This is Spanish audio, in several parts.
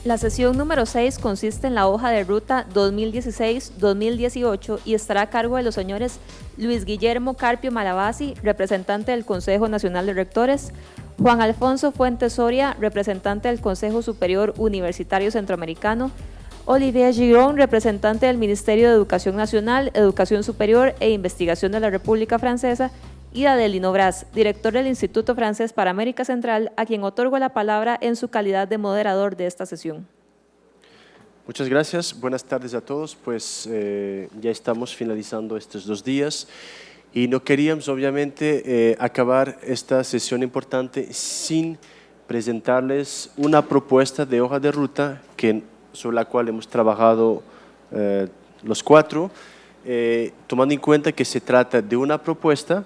La sesión número 6 consiste en la hoja de ruta 2016-2018 y estará a cargo de los señores Luis Guillermo Carpio Malavasi, representante del Consejo Nacional de Rectores, Juan Alfonso Fuentes Soria, representante del Consejo Superior Universitario Centroamericano, Olivier Girón, representante del Ministerio de Educación Nacional, Educación Superior e Investigación de la República Francesa, y Adelino Braz, director del Instituto Francés para América Central, a quien otorgo la palabra en su calidad de moderador de esta sesión. Muchas gracias, buenas tardes a todos. Pues ya estamos finalizando estos 2 días y no queríamos obviamente acabar esta sesión importante sin presentarles una propuesta de hoja de ruta sobre la cual hemos trabajado los 4, tomando en cuenta que se trata de una propuesta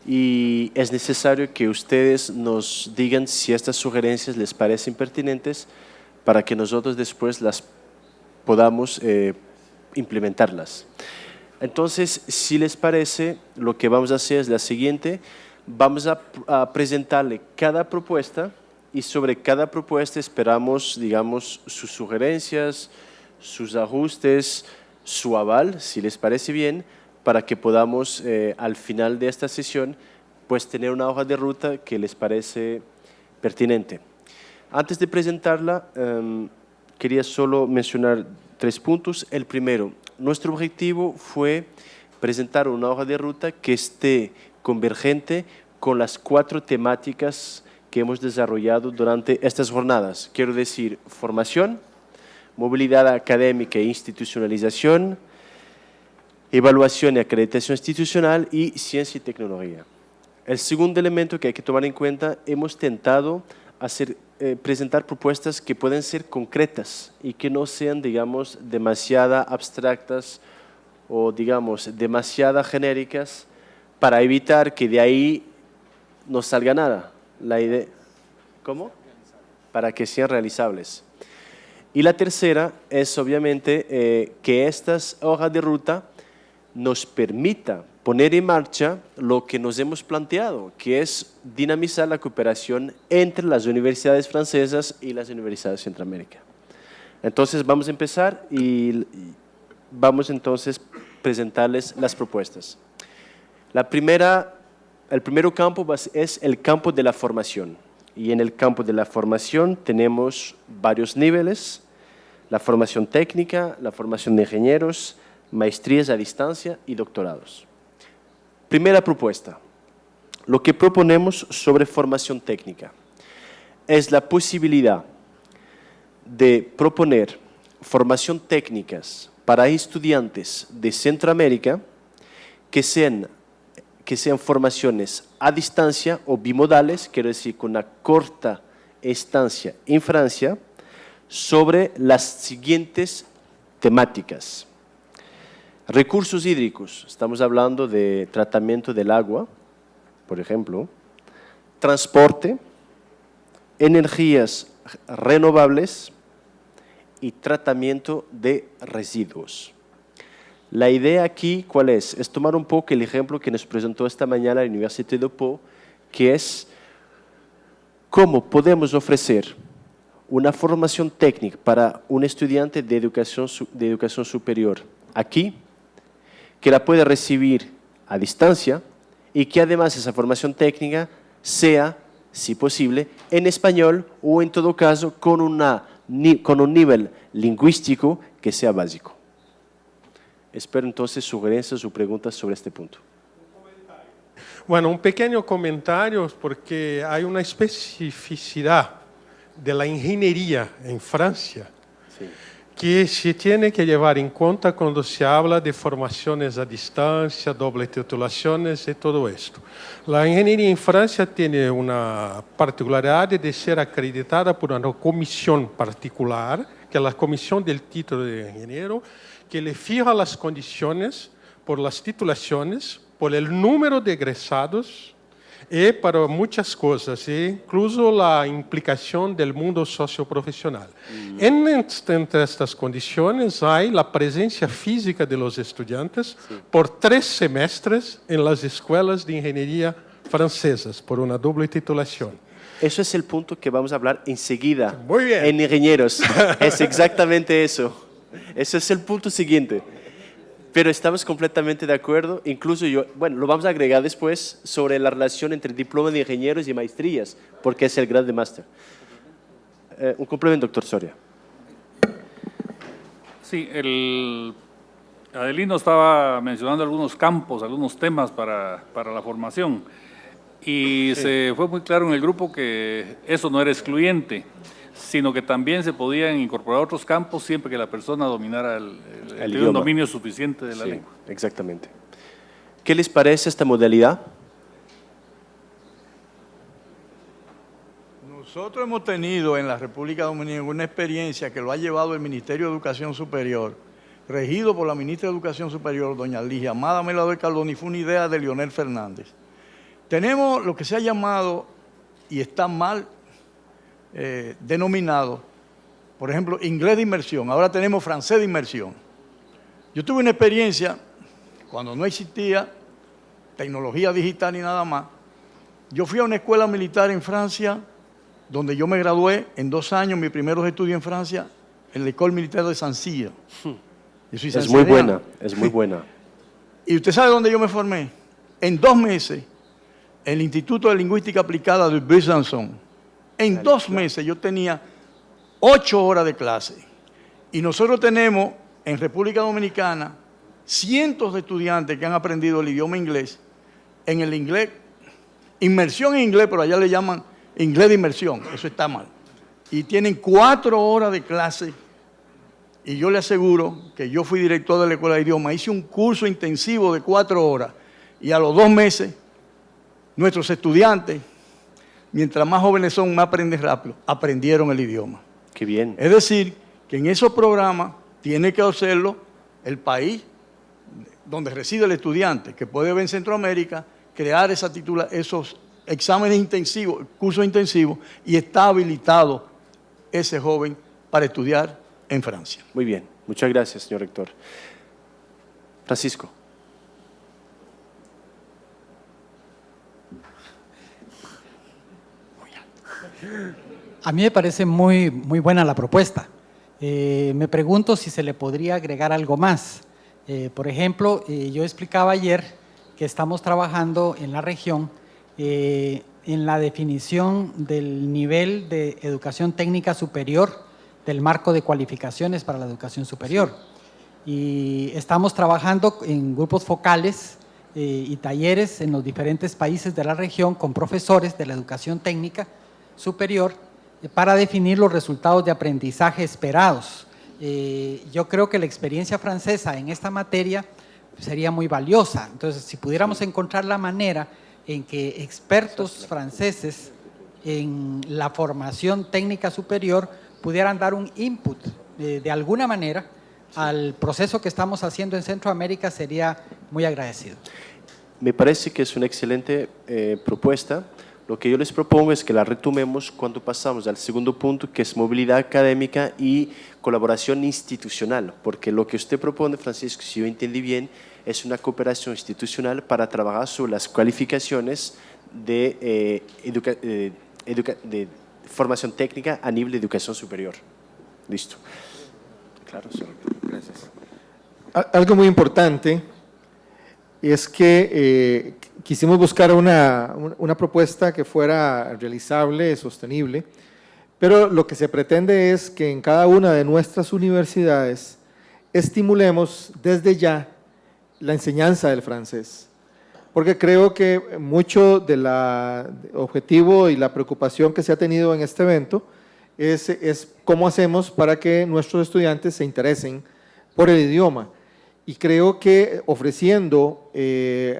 y es necesario que ustedes nos digan si estas sugerencias les parecen pertinentes para que nosotros después las podamos implementarlas. Entonces, si les parece, lo que vamos a hacer es la siguiente: vamos a presentarle cada propuesta y sobre cada propuesta esperamos, digamos, sus sugerencias, sus ajustes, su aval, si les parece bien, para que podamos al final de esta sesión pues tener una hoja de ruta que les parece pertinente. Antes de presentarla, quería solo mencionar 3 puntos. El primero, nuestro objetivo fue presentar una hoja de ruta que esté convergente con las 4 temáticas que hemos desarrollado durante estas jornadas. Quiero decir, formación, movilidad académica e institucionalización, evaluación y acreditación institucional y ciencia y tecnología. El segundo elemento que hay que tomar en cuenta, hemos intentado presentar propuestas que pueden ser concretas y que no sean, digamos, demasiado abstractas o, digamos, demasiado genéricas para evitar que de ahí no salga nada. La idea, ¿cómo? Para que sean realizables. Y la tercera es, obviamente, que estas hojas de ruta nos permita poner en marcha lo que nos hemos planteado, que es dinamizar la cooperación entre las universidades francesas y las universidades de Centroamérica. Entonces vamos a empezar y vamos entonces a presentarles las propuestas. El primer campo es el campo de la formación. Y en el campo de la formación tenemos varios niveles: la formación técnica, la formación de ingenieros, maestrías a distancia y doctorados. Primera propuesta. Lo que proponemos sobre formación técnica es la posibilidad de proponer formación técnicas para estudiantes de Centroamérica que sean formaciones a distancia o bimodales, quiero decir, con una corta estancia en Francia, sobre las siguientes temáticas. Recursos hídricos, estamos hablando de tratamiento del agua, por ejemplo, transporte, energías renovables y tratamiento de residuos. La idea aquí, ¿cuál es? Es tomar un poco el ejemplo que nos presentó esta mañana la Université de Pau, que es cómo podemos ofrecer una formación técnica para un estudiante de educación superior aquí, que la pueda recibir a distancia y que además esa formación técnica sea, si posible, en español o en todo caso con un nivel lingüístico que sea básico. Espero entonces sugerencias o preguntas sobre este punto. Bueno, un pequeño comentario porque hay una especificidad de la ingeniería en Francia que se tiene que llevar en cuenta cuando se habla de formaciones a distancia, doble titulaciones y todo esto. La ingeniería en Francia tiene una particularidad de ser acreditada por una comisión particular, que es la Comisión del Título de Ingeniero, que le fija las condiciones por las titulaciones, por el número de egresados y para muchas cosas, incluso la implicación del mundo socioprofesional. Entre estas condiciones hay la presencia física de los estudiantes por 3 semestres en las escuelas de ingeniería francesas, por una doble titulación. Eso es el punto que vamos a hablar enseguida. Muy bien. En ingenieros. Es exactamente eso. Ese es el punto siguiente. Pero estamos completamente de acuerdo. Incluso yo, bueno, lo vamos a agregar después sobre la relación entre diploma de ingenieros y maestrías, porque es el grado de máster. Un complemento, doctor Soria. Sí, Adelino estaba mencionando algunos campos, algunos temas para la formación. Y se fue muy claro en el grupo que eso no era excluyente, sino que también se podían incorporar otros campos siempre que la persona dominara un dominio suficiente de la lengua. Exactamente. ¿Qué les parece esta modalidad? Nosotros hemos tenido en la República Dominicana una experiencia que lo ha llevado el Ministerio de Educación Superior, regido por la ministra de Educación Superior, doña Ligia Amada Melado de Cardona, y fue una idea de Leonel Fernández. Tenemos lo que se ha llamado, y está mal denominado, por ejemplo, inglés de inmersión. Ahora tenemos francés de inmersión. Yo tuve una experiencia cuando no existía tecnología digital ni nada más. Yo fui a una escuela militar en Francia, donde yo me gradué en 2 años, mis primeros estudios en Francia, en la École Militaire de Saint-Cyr. Es muy buena, es muy buena. ¿Y usted sabe dónde yo me formé? En 2 meses, en el Instituto de Lingüística Aplicada de Besançon. En 2 meses yo tenía 8 horas de clase. Y nosotros tenemos en República Dominicana cientos de estudiantes que han aprendido el idioma inglés, en el inglés, inmersión en inglés, pero allá le llaman inglés de inmersión, eso está mal. Y tienen 4 horas de clase. Y yo le aseguro que yo fui director de la Escuela de Idiomas, hice un curso intensivo de 4 horas y a los 2 meses nuestros estudiantes, mientras más jóvenes son, más aprenden rápido, aprendieron el idioma. Qué bien. Es decir, que en esos programas tiene que hacerlo el país donde reside el estudiante, que puede ver en Centroamérica, crear esos exámenes intensivos, cursos intensivos, y está habilitado ese joven para estudiar en Francia. Muy bien, muchas gracias, señor rector. Francisco. A mí me parece muy buena la propuesta. Me pregunto si se le podría agregar algo más. Por ejemplo, yo explicaba ayer que estamos trabajando en la región en la definición del nivel de educación técnica superior del marco de cualificaciones para la educación superior. Y estamos trabajando en grupos focales y talleres en los diferentes países de la región con profesores de la educación técnica superior para definir los resultados de aprendizaje esperados. Yo creo que la experiencia francesa en esta materia sería muy valiosa. Entonces, si pudiéramos encontrar la manera en que expertos franceses en la formación técnica superior pudieran dar un input de alguna manera al proceso que estamos haciendo en Centroamérica, sería muy agradecido. Me parece que es una excelente propuesta. Lo que yo les propongo es que la retomemos cuando pasamos al segundo punto, que es movilidad académica y colaboración institucional, porque lo que usted propone, Francisco, si yo entendí bien, es una cooperación institucional para trabajar sobre las cualificaciones de formación técnica a nivel de educación superior. Listo. Claro, gracias. Algo muy importante es que quisimos buscar una propuesta que fuera realizable, sostenible, pero lo que se pretende es que en cada una de nuestras universidades estimulemos desde ya la enseñanza del francés, porque creo que mucho del objetivo y la preocupación que se ha tenido en este evento es cómo hacemos para que nuestros estudiantes se interesen por el idioma. Y creo que ofreciendo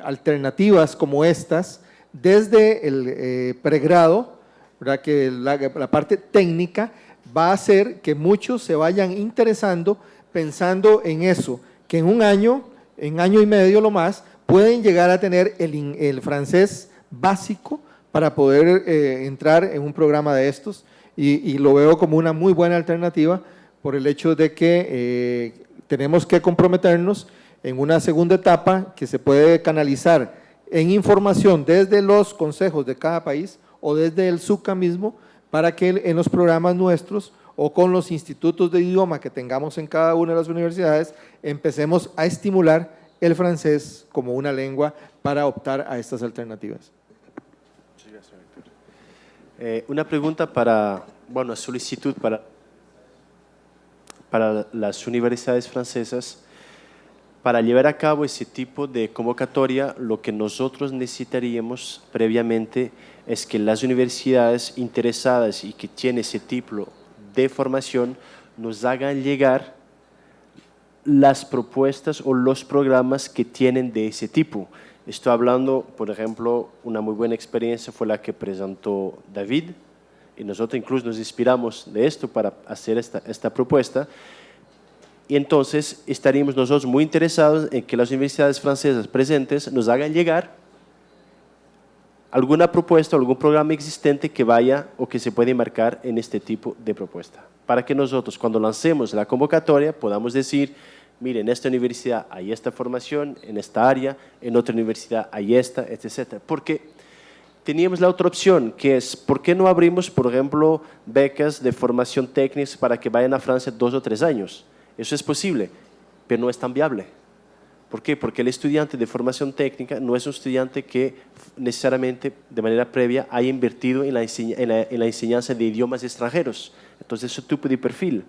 alternativas como estas, desde el pregrado, ¿verdad?, que la parte técnica va a hacer que muchos se vayan interesando pensando en eso, que en año y medio lo más, pueden llegar a tener el francés básico para poder entrar en un programa de estos, y lo veo como una muy buena alternativa por el hecho de que tenemos que comprometernos en una segunda etapa que se puede canalizar en información desde los consejos de cada país, o desde el SUCA mismo, para que en los programas nuestros o con los institutos de idioma que tengamos en cada una de las universidades, empecemos a estimular el francés como una lengua para optar a estas alternativas. Una pregunta para, bueno, solicitud para las universidades francesas. Para llevar a cabo ese tipo de convocatoria, lo que nosotros necesitaríamos previamente es que las universidades interesadas y que tienen ese tipo de formación nos hagan llegar las propuestas o los programas que tienen de ese tipo. Estoy hablando, por ejemplo, una muy buena experiencia fue la que presentó David, y nosotros incluso nos inspiramos de esto para hacer esta propuesta. Y entonces estaríamos nosotros muy interesados en que las universidades francesas presentes nos hagan llegar alguna propuesta, algún programa existente que vaya o que se puede marcar en este tipo de propuesta. Para que nosotros, cuando lancemos la convocatoria, podamos decir, mire, en esta universidad hay esta formación, en esta área, en otra universidad hay esta, etc. Porque teníamos la otra opción, que es, ¿por qué no abrimos, por ejemplo, becas de formación técnica para que vayan a Francia 2 o 3 años? Eso es posible, pero no es tan viable. ¿Por qué? Porque el estudiante de formación técnica no es un estudiante que necesariamente de manera previa haya invertido en la enseñanza de idiomas extranjeros. Entonces, ese tipo de perfil.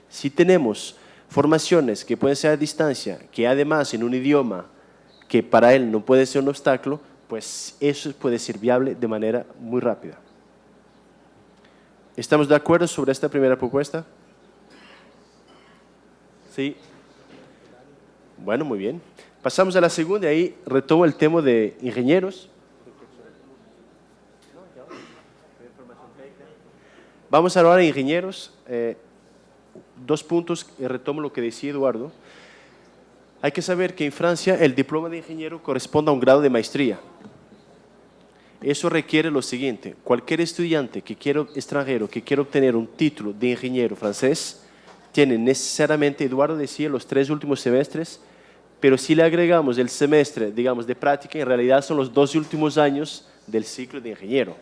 Si tenemos formaciones que pueden ser a distancia, que además en un idioma que para él no puede ser un obstáculo, pues eso puede ser viable de manera muy rápida. ¿Estamos de acuerdo sobre esta primera propuesta? Sí. Bueno, muy bien. Pasamos a la segunda y ahí retomo el tema de ingenieros. Vamos a hablar de ingenieros. 2 puntos y retomo lo que decía Eduardo. Hay que saber que en Francia el diploma de ingeniero corresponde a un grado de maestría. Eso requiere lo siguiente: cualquier estudiante extranjero que quiera obtener un título de ingeniero francés tiene necesariamente, Eduardo decía, los 3 últimos semestres, pero si le agregamos el semestre, digamos, de práctica, en realidad son los 2 últimos años del ciclo de ingeniero.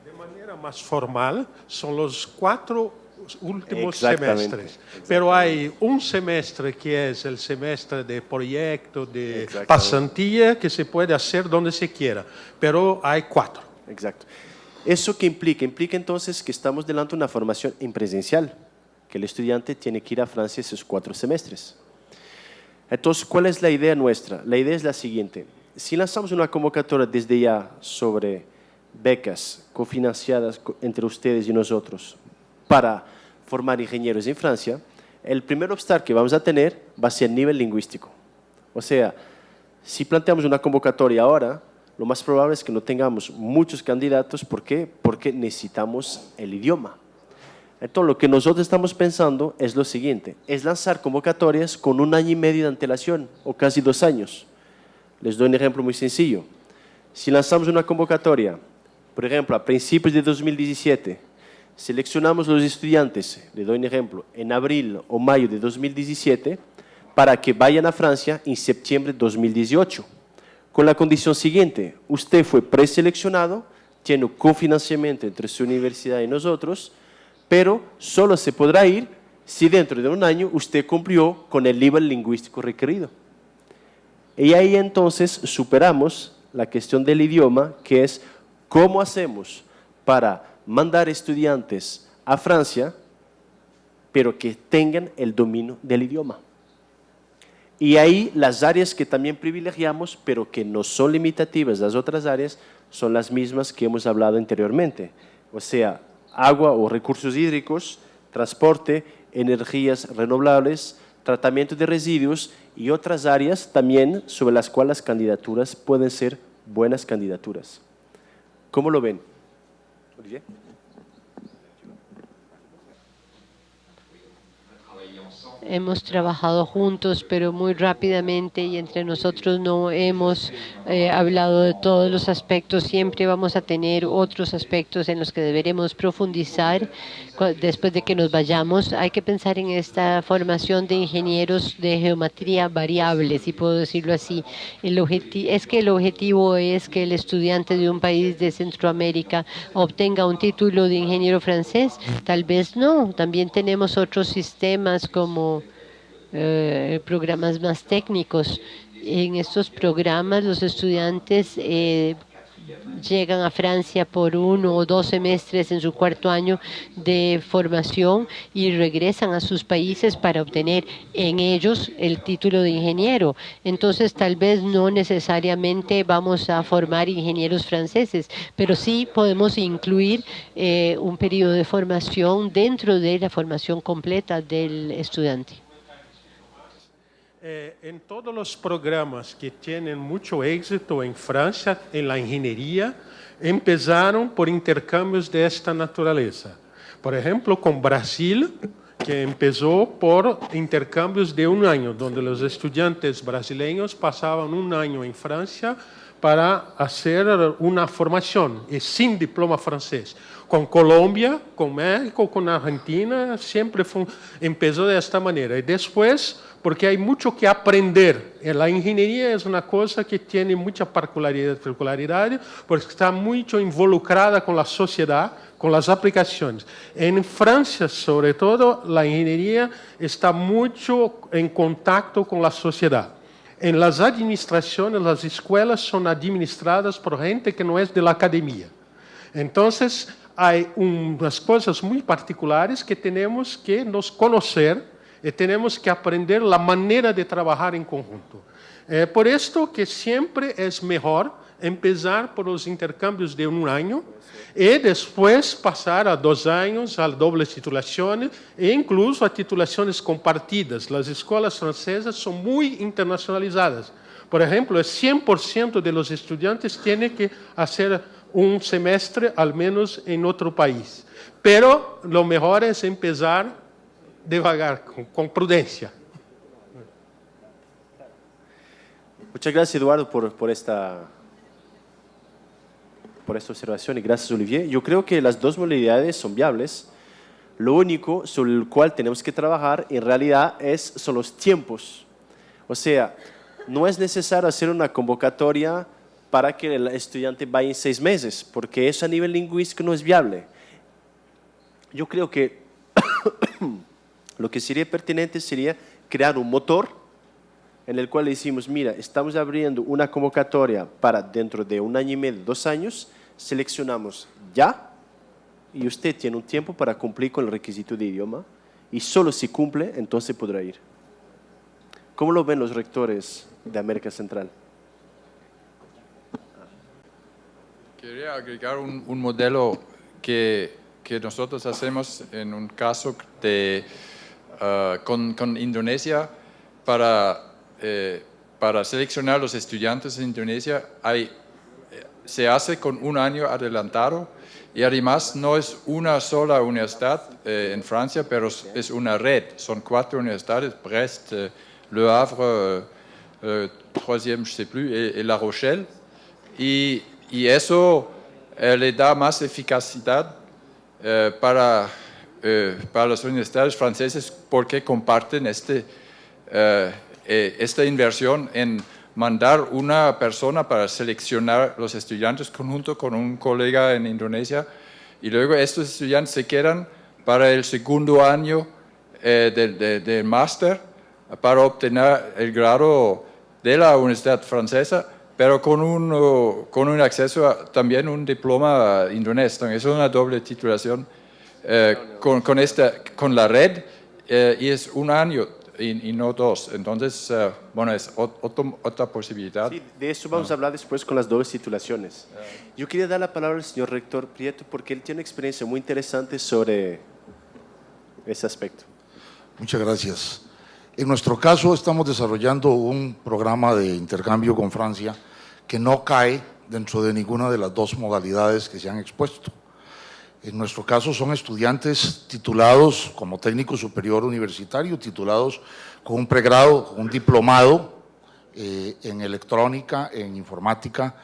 De manera más formal, son los 4 últimos Exactamente, semestres. Pero hay un semestre que es el semestre de proyecto, de pasantía, que se puede hacer donde se quiera, pero hay 4. Exacto. ¿Eso qué implica? Implica entonces que estamos delante de una formación en presencial, que el estudiante tiene que ir a Francia esos 4 semestres. Entonces, ¿cuál es la idea nuestra? La idea es la siguiente: si lanzamos una convocatoria desde ya sobre becas cofinanciadas entre ustedes y nosotros para formar ingenieros en Francia, el primer obstáculo que vamos a tener va a ser el nivel lingüístico. O sea, si planteamos una convocatoria ahora, lo más probable es que no tengamos muchos candidatos. ¿Por qué? Porque necesitamos el idioma. Entonces, lo que nosotros estamos pensando es lo siguiente: es lanzar convocatorias con 1 año y medio de antelación, o casi 2 años. Les doy un ejemplo muy sencillo. Si lanzamos una convocatoria, por ejemplo, a principios de 2017, seleccionamos los estudiantes, le doy un ejemplo, en abril o mayo de 2017, para que vayan a Francia en septiembre de 2018. Con la condición siguiente: usted fue preseleccionado, tiene un cofinanciamiento entre su universidad y nosotros, pero solo se podrá ir si dentro de 1 año usted cumplió con el nivel lingüístico requerido. Y ahí entonces superamos la cuestión del idioma, que es cómo hacemos para mandar estudiantes a Francia, pero que tengan el dominio del idioma. Y ahí las áreas que también privilegiamos, pero que no son limitativas de las otras áreas, son las mismas que hemos hablado anteriormente. O sea, agua o recursos hídricos, transporte, energías renovables, tratamiento de residuos y otras áreas también sobre las cuales las candidaturas pueden ser buenas candidaturas. ¿Cómo lo ven? Olivier. hemos trabajado juntos, pero muy rápidamente, y entre nosotros no hemos hablado de todos los aspectos. Siempre vamos a tener otros aspectos en los que deberemos profundizar después de que nos vayamos. Hay que pensar en esta formación de ingenieros de geometría variable, si puedo decirlo así. El objetivo es que el estudiante de un país de Centroamérica obtenga un título de ingeniero francés. Tal vez no. También tenemos otros sistemas como programas más técnicos. En estos programas los estudiantes llegan a Francia por 1 o 2 semestres en su cuarto año de formación y regresan a sus países para obtener en ellos el título de ingeniero. Entonces, tal vez no necesariamente vamos a formar ingenieros franceses, pero sí podemos incluir un periodo de formación dentro de la formación completa del estudiante. En todos los programas que tienen mucho éxito en Francia, en la ingeniería, empezaron por intercambios de esta naturaleza. Por ejemplo, con Brasil, que empezó por intercambios de 1 año, donde los estudiantes brasileños pasaban 1 año en Francia para hacer una formación, y sin diploma francés. Con Colombia, con México, con Argentina, siempre empezó de esta manera. Y después, porque hay mucho que aprender. La ingeniería es una cosa que tiene mucha particularidad, porque está mucho involucrada con la sociedad, con las aplicaciones. En Francia, sobre todo, la ingeniería está mucho en contacto con la sociedad. En las administraciones, las escuelas son administradas por gente que no es de la academia. Entonces, hay unas cosas muy particulares que tenemos que nos conocer y tenemos que aprender la manera de trabajar en conjunto. Por esto que siempre es mejor empezar por los intercambios de 1 año y después pasar a 2 años, a dobles titulaciones e incluso a titulaciones compartidas. Las escuelas francesas son muy internacionalizadas. Por ejemplo, el 100% de los estudiantes tienen que hacer un semestre al menos en otro país. Pero lo mejor es empezar devagar, con prudencia. Muchas gracias, Eduardo, por esta observación, y gracias, Olivier. Yo creo que las dos modalidades son viables. Lo único sobre el cual tenemos que trabajar en realidad son los tiempos. O sea, no es necesario hacer una convocatoria para que el estudiante vaya en 6 meses, porque eso a nivel lingüístico no es viable. Yo creo que lo que sería pertinente sería crear un motor en el cual decimos, mira, estamos abriendo una convocatoria para dentro de 1 año y medio, 2 años, seleccionamos ya, y usted tiene un tiempo para cumplir con el requisito de idioma, y solo si cumple, entonces podrá ir. ¿Cómo lo ven los rectores de América Central? Quería agregar un modelo que nosotros hacemos en un caso con Indonesia para seleccionar los estudiantes en Indonesia. Se hace con 1 año adelantado y además no es una sola universidad en Francia, pero es una red. Son 4 universidades, Brest, Le Havre, troisième, je sais plus, y La Rochelle. Y eso le da más eficacidad para las universidades francesas porque comparten esta inversión en mandar una persona para seleccionar los estudiantes junto con un colega en Indonesia, y luego estos estudiantes se quedan para el 2º año del máster para obtener el grado de la universidad francesa, pero con un acceso a también un diploma indonés. Entonces, es una doble titulación con la red, y es 1 año y no 2. Entonces, bueno, es otra posibilidad. Sí, de eso vamos a hablar después con las dobles titulaciones. Yo quería dar la palabra al señor rector Prieto porque él tiene una experiencia muy interesante sobre ese aspecto. Muchas gracias. En nuestro caso estamos desarrollando un programa de intercambio con Francia que no cae dentro de ninguna de las 2 modalidades que se han expuesto. En nuestro caso son estudiantes titulados como técnico superior universitario, titulados con un pregrado, con un diplomado en electrónica, en informática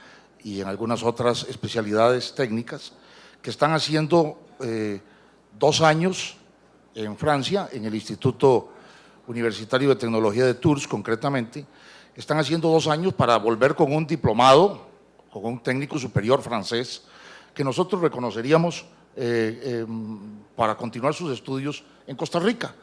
y en algunas otras especialidades técnicas, que están haciendo 2 años en Francia, en el Instituto Universitario de Tecnología de Tours concretamente. Están haciendo 2 años para volver con un diplomado, con un técnico superior francés, que nosotros reconoceríamos para continuar sus estudios en Costa Rica.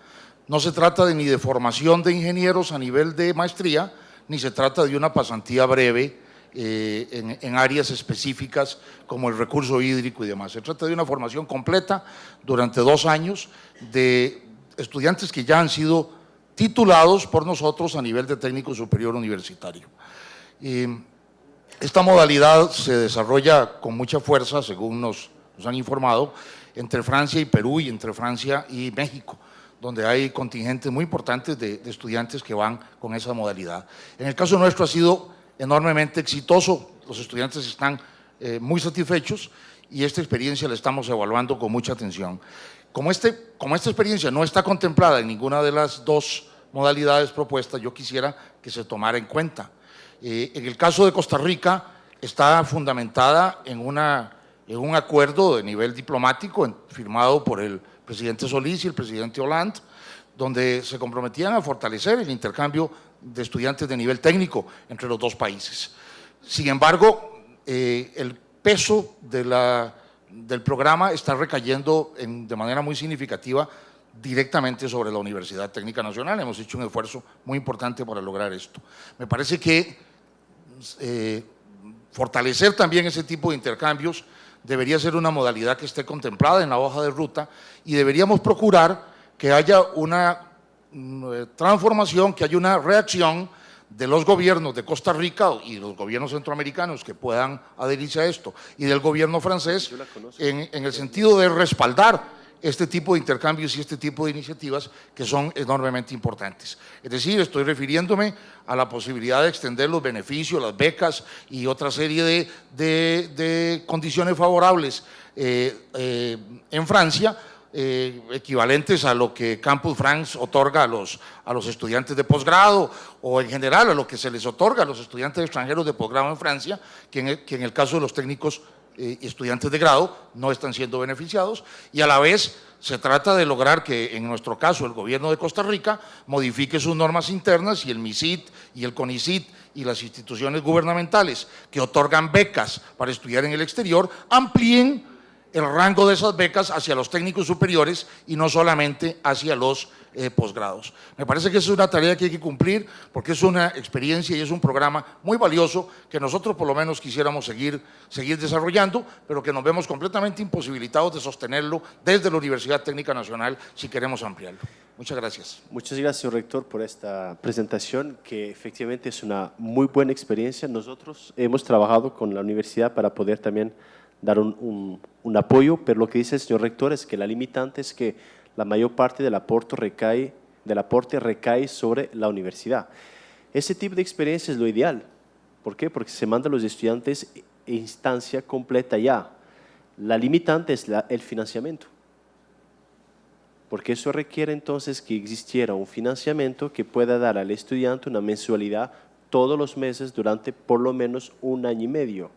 No se trata ni de formación de ingenieros a nivel de maestría, ni se trata de una pasantía breve en áreas específicas como el recurso hídrico y demás. Se trata de una formación completa durante 2 años de estudiantes que ya han sido titulados por nosotros a nivel de técnico superior universitario. Esta modalidad se desarrolla con mucha fuerza, según nos han informado, entre Francia y Perú y entre Francia y México, donde hay contingentes muy importantes de estudiantes que van con esa modalidad. En el caso nuestro ha sido enormemente exitoso, los estudiantes están muy satisfechos y esta experiencia la estamos evaluando con mucha atención. Como esta experiencia no está contemplada en ninguna de las 2 modalidades propuestas, yo quisiera que se tomara en cuenta. En el caso de Costa Rica está fundamentada en un acuerdo de nivel diplomático firmado por el presidente Solís y el presidente Hollande, donde se comprometían a fortalecer el intercambio de estudiantes de nivel técnico entre los 2 países. Sin embargo, el peso del programa está recayendo de manera muy significativa directamente sobre la Universidad Técnica Nacional. Hemos hecho un esfuerzo muy importante para lograr esto. Me parece que fortalecer también ese tipo de intercambios debería ser una modalidad que esté contemplada en la hoja de ruta y deberíamos procurar que haya una transformación, que haya una reacción de los gobiernos de Costa Rica y los gobiernos centroamericanos que puedan adherirse a esto y del gobierno francés en el sentido de respaldar este tipo de intercambios y este tipo de iniciativas que son enormemente importantes. Es decir, estoy refiriéndome a la posibilidad de extender los beneficios, las becas y otra serie de condiciones favorables en Francia, equivalentes a lo que Campus France otorga a los estudiantes de posgrado o en general a lo que se les otorga a los estudiantes extranjeros de posgrado en Francia, que en el caso de los técnicos y estudiantes de grado no están siendo beneficiados, y a la vez se trata de lograr que en nuestro caso el gobierno de Costa Rica modifique sus normas internas y el MISIT y el CONICIT y las instituciones gubernamentales que otorgan becas para estudiar en el exterior amplíen el rango de esas becas hacia los técnicos superiores y no solamente hacia los posgrados. Me parece que esa es una tarea que hay que cumplir porque es una experiencia y es un programa muy valioso que nosotros por lo menos quisiéramos seguir desarrollando, pero que nos vemos completamente imposibilitados de sostenerlo desde la Universidad Técnica Nacional si queremos ampliarlo. Muchas gracias. Muchas gracias, señor rector, por esta presentación, que efectivamente es una muy buena experiencia. Nosotros hemos trabajado con la universidad para poder también dar un apoyo, pero lo que dice el señor rector es que la limitante es que la mayor parte del aporte recae sobre la universidad. Ese tipo de experiencia es lo ideal. ¿Por qué? Porque se manda a los estudiantes en instancia completa ya. La limitante es el financiamiento. Porque eso requiere entonces que existiera un financiamiento que pueda dar al estudiante una mensualidad todos los meses durante por lo menos 1 año y medio.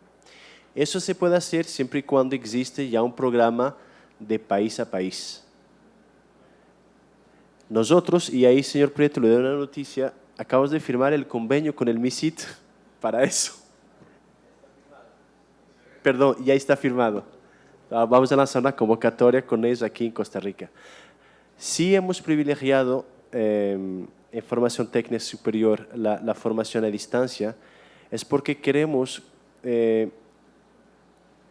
Eso se puede hacer siempre y cuando existe ya un programa de país a país. Nosotros, y ahí señor Prieto le doy una noticia, acabamos de firmar el convenio con el MISIT para eso. Perdón, ya está firmado. Vamos a lanzar una convocatoria con ellos aquí en Costa Rica. Sí hemos privilegiado en formación técnica superior la formación a distancia, es porque queremos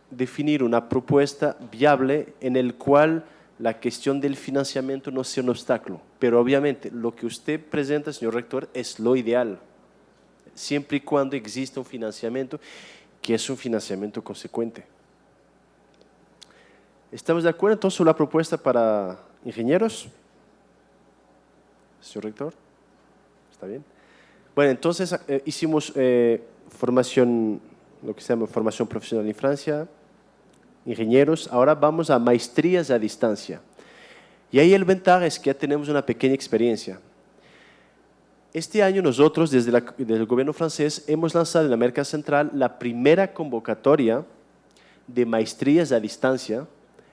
definir una propuesta viable en el cual la cuestión del financiamiento no sea un obstáculo. Pero obviamente lo que usted presenta, señor rector, es lo ideal, siempre y cuando exista un financiamiento que es un financiamiento consecuente. ¿Estamos de acuerdo entonces sobre la propuesta para ingenieros? Señor rector, ¿está bien? Bueno, entonces hicimos formación, lo que se llama formación profesional en Francia, ingenieros, ahora vamos a maestrías a distancia. Y ahí el ventaja es que ya tenemos una pequeña experiencia. Este año nosotros, desde el gobierno francés, hemos lanzado en América Central la primera convocatoria de maestrías a distancia,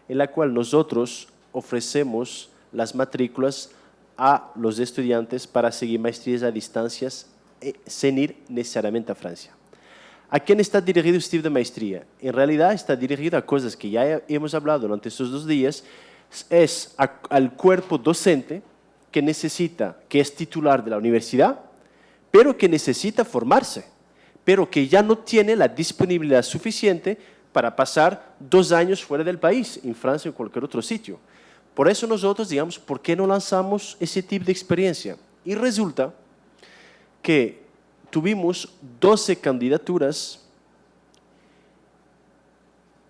en la cual nosotros ofrecemos las matrículas a los estudiantes para seguir maestrías a distancia sin ir necesariamente a Francia. ¿A quién está dirigido este tipo de maestría? En realidad está dirigido a cosas que ya hemos hablado durante estos 2 días, es al cuerpo docente que necesita, que es titular de la universidad, pero que necesita formarse, pero que ya no tiene la disponibilidad suficiente para pasar 2 años fuera del país, en Francia o en cualquier otro sitio. Por eso nosotros, digamos, ¿por qué no lanzamos ese tipo de experiencia? Y resulta que tuvimos 12 candidaturas,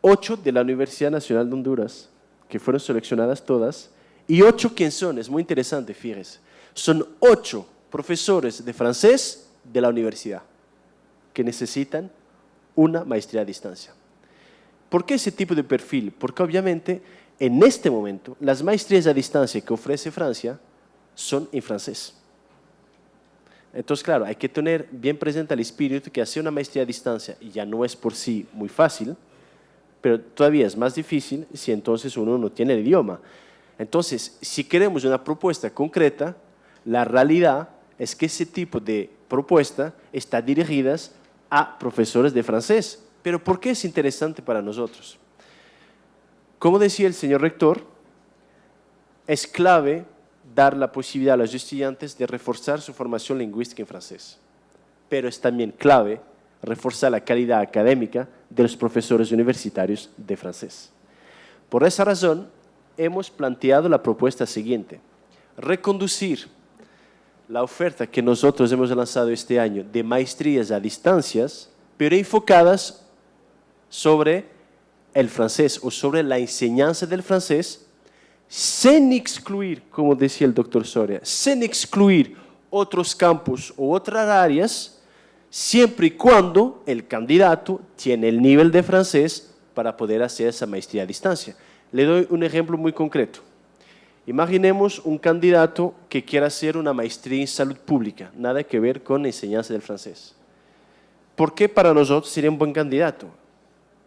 8 de la Universidad Nacional de Honduras, que fueron seleccionadas todas, y 8 ¿quién son? Es muy interesante, fíjense. Son 8 profesores de francés de la universidad que necesitan una maestría a distancia. ¿Por qué ese tipo de perfil? Porque obviamente en este momento las maestrías a distancia que ofrece Francia son en francés. Entonces, claro, hay que tener bien presente el espíritu que hacer una maestría a distancia ya no es por sí muy fácil, pero todavía es más difícil si entonces uno no tiene el idioma. Entonces, si queremos una propuesta concreta, la realidad es que ese tipo de propuesta está dirigida a profesores de francés. ¿Pero por qué es interesante para nosotros? Como decía el señor rector, es clave dar la posibilidad a los estudiantes de reforzar su formación lingüística en francés. Pero es también clave reforzar la calidad académica de los profesores universitarios de francés. Por esa razón, hemos planteado la propuesta siguiente: reconducir la oferta que nosotros hemos lanzado este año de maestrías a distancias, pero enfocadas sobre el francés o sobre la enseñanza del francés, sin excluir, como decía el doctor Soria, sin excluir otros campos u otras áreas, siempre y cuando el candidato tiene el nivel de francés para poder hacer esa maestría a distancia. Le doy un ejemplo muy concreto. Imaginemos un candidato que quiera hacer una maestría en salud pública, nada que ver con enseñanza del francés. ¿Por qué para nosotros sería un buen candidato?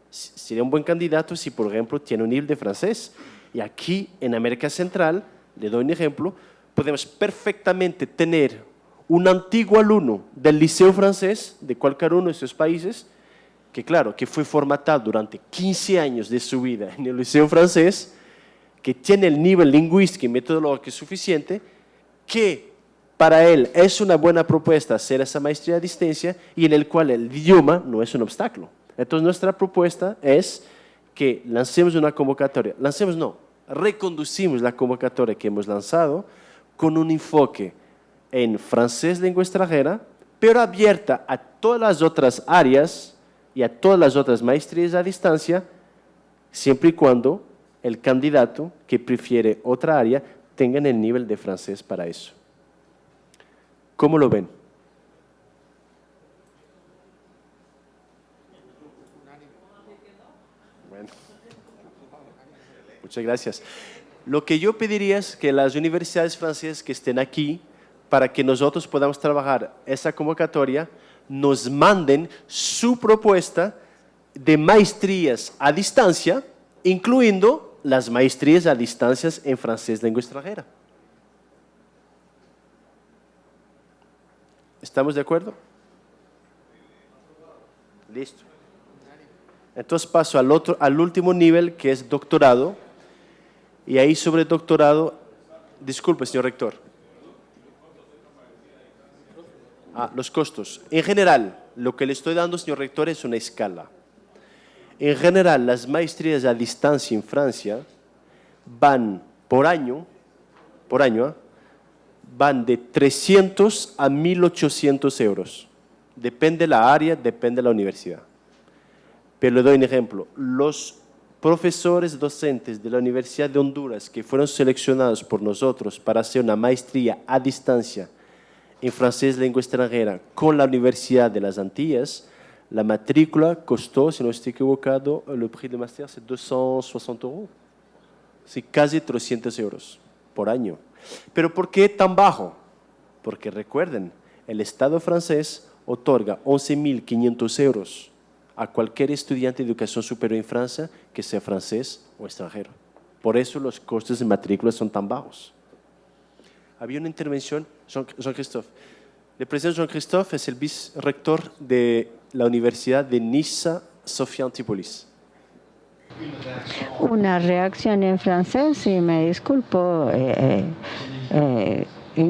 Sería un buen candidato si, por ejemplo, tiene un nivel de francés. Y aquí, en América Central, le doy un ejemplo, podemos perfectamente tener un antiguo alumno del liceo francés, de cualquier uno de esos países, que claro, que fue formatado durante 15 años de su vida en el liceo francés, que tiene el nivel lingüístico y metodológico suficiente, que para él es una buena propuesta hacer esa maestría a distancia y en el cual el idioma no es un obstáculo. Entonces nuestra propuesta es que lancemos una convocatoria, reconducimos la convocatoria que hemos lanzado con un enfoque en francés lengua extranjera, pero abierta a todas las otras áreas y a todas las otras maestrías a distancia, siempre y cuando el candidato que prefiere otra área tenga el nivel de francés para eso. ¿Cómo lo ven? Bueno, muchas gracias. Lo que yo pediría es que las universidades francesas que estén aquí, para que nosotros podamos trabajar esa convocatoria, nos manden su propuesta de maestrías a distancia, incluyendo las maestrías a distancia en francés lengua extranjera. ¿Estamos de acuerdo? Listo. Entonces paso al último nivel, que es doctorado, y ahí sobre doctorado, disculpe, señor rector. Los costos. En general, lo que le estoy dando, señor rector, es una escala. En general, las maestrías a distancia en Francia van por año, van de 300 a 1.800 euros. Depende de la área, depende de la universidad. Pero le doy un ejemplo. Los profesores docentes de la Universidad de Honduras que fueron seleccionados por nosotros para hacer una maestría a distancia en francés lengua extranjera con la Universidad de las Antillas La matrícula costó, si no estoy equivocado, el prix de máster es 260 euros. Sí, casi 300 euros por año. ¿Pero por qué tan bajo? Porque recuerden, el Estado francés otorga 11.500 euros a cualquier estudiante de educación superior en Francia que sea francés o extranjero. Por eso los costes de matrícula son tan bajos. Había una intervención, Jean-Christophe. El presidente Jean-Christophe es el vicerrector de la Universidad de Niza, Sofia Antipolis. Una reacción en francés, y me disculpo en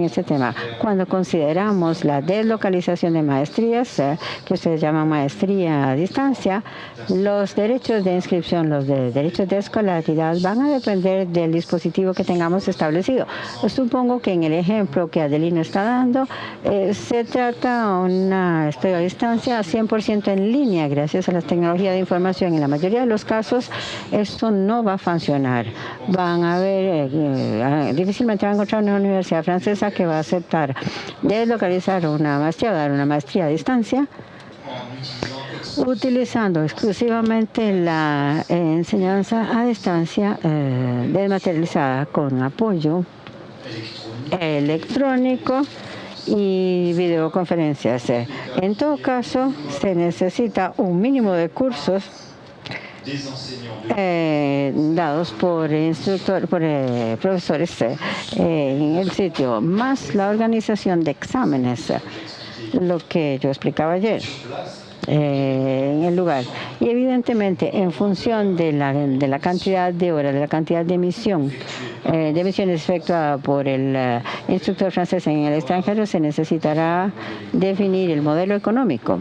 este tema. Cuando consideramos la deslocalización de maestrías, que ustedes llaman maestría a distancia, los derechos de inscripción, los derechos de escolaridad van a depender del dispositivo que tengamos establecido. Supongo que en el ejemplo que Adelino está dando, se trata de una estudio a distancia 100% en línea, gracias a las tecnologías de información. En la mayoría de los casos, esto no va a funcionar. Van a ver, difícilmente van a encontrar una universidad francesa que va a aceptar deslocalizar una maestría o dar una maestría a distancia utilizando exclusivamente la enseñanza a distancia desmaterializada con apoyo electrónico y videoconferencias. En todo caso, se necesita un mínimo de cursos dados por profesores en el sitio, más la organización de exámenes, lo que yo explicaba ayer, en el lugar. Y evidentemente, en función de la cantidad de horas, de la cantidad de misiones efectuada por el instructor francés en el extranjero, se necesitará definir el modelo económico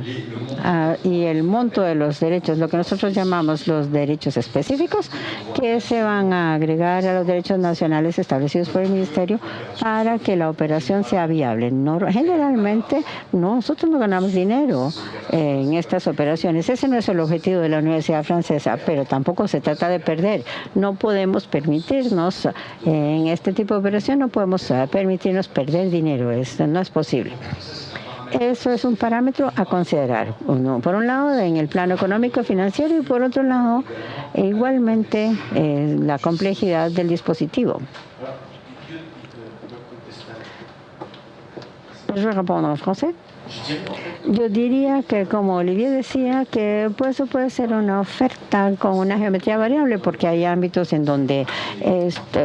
y el monto de los derechos, lo que nosotros llamamos los derechos específicos, que se van a agregar a los derechos nacionales establecidos por el Ministerio para que la operación sea viable. Generalmente, nosotros no ganamos dinero en estas operaciones. Ese no es el objetivo de la Universidad Francesa, pero tampoco se trata de perder. No podemos permitirnos, en este tipo de operación, no podemos permitirnos perder dinero. Esto no es posible. Eso es un parámetro a considerar. Por un lado, en el plano económico y financiero, y por otro lado, igualmente, la complejidad del dispositivo. ¿Je vais répondre en français? Yo diría que, como Olivier decía, que pues, eso puede ser una oferta con una geometría variable, porque hay ámbitos en donde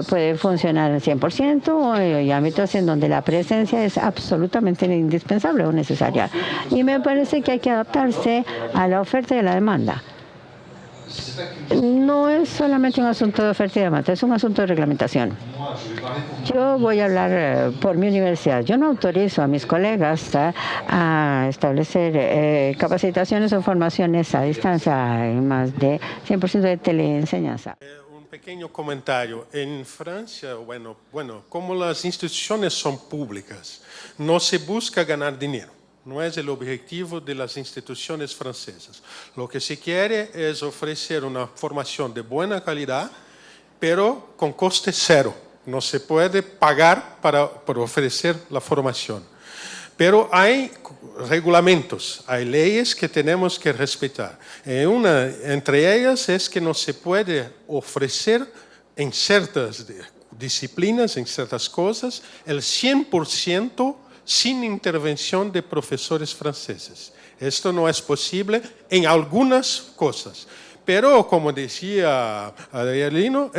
puede funcionar al 100% y hay ámbitos en donde la presencia es absolutamente indispensable o necesaria. Y me parece que hay que adaptarse a la oferta y a la demanda. No es solamente un asunto de oferta y demanda, es un asunto de reglamentación. Yo voy a hablar por mi universidad. Yo no autorizo a mis colegas a establecer capacitaciones o formaciones a distancia en más de 100% de teleenseñanza. Un pequeño comentario. En Francia, bueno, como las instituciones son públicas, no se busca ganar dinero. No es el objetivo de las instituciones francesas. Lo que se quiere es ofrecer una formación de buena calidad, pero con coste cero. No se puede pagar por ofrecer la formación. Pero hay reglamentos, hay leyes que tenemos que respetar. Entre ellas es que no se puede ofrecer en ciertas disciplinas, en ciertas cosas, el 100% sin intervención de profesores franceses. Esto no es posible en algunas cosas. Pero, como decía Adelino,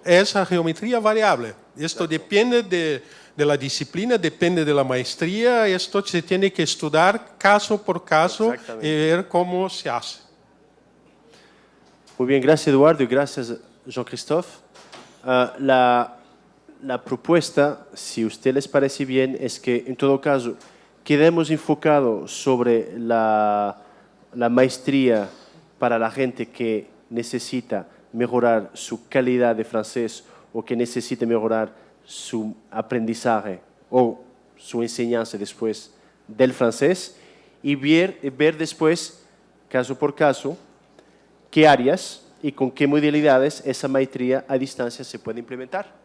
es a geometría variable. Esto depende de la disciplina, depende de la maestría. Esto se tiene que estudiar caso por caso y ver cómo se hace. Muy bien, gracias Eduardo y gracias Jean-Christophe. La propuesta, si a usted les parece bien, es que en todo caso quedemos enfocados sobre la maestría para la gente que necesita mejorar su calidad de francés o que necesita mejorar su aprendizaje o su enseñanza después del francés y ver después, caso por caso, qué áreas y con qué modalidades esa maestría a distancia se puede implementar.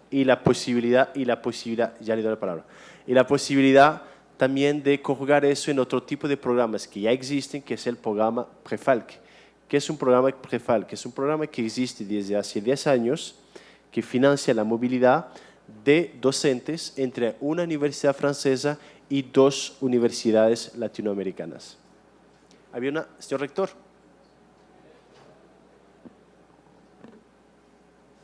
Y la posibilidad, ya le doy la palabra, y la posibilidad también de conjugar eso en otro tipo de programas que ya existen, que es el programa Prefalc. ¿Qué es un programa Prefalc? Es un programa que existe desde hace 10 años, que financia la movilidad de docentes entre una universidad francesa y 2 universidades latinoamericanas. ¿Había una, señor rector?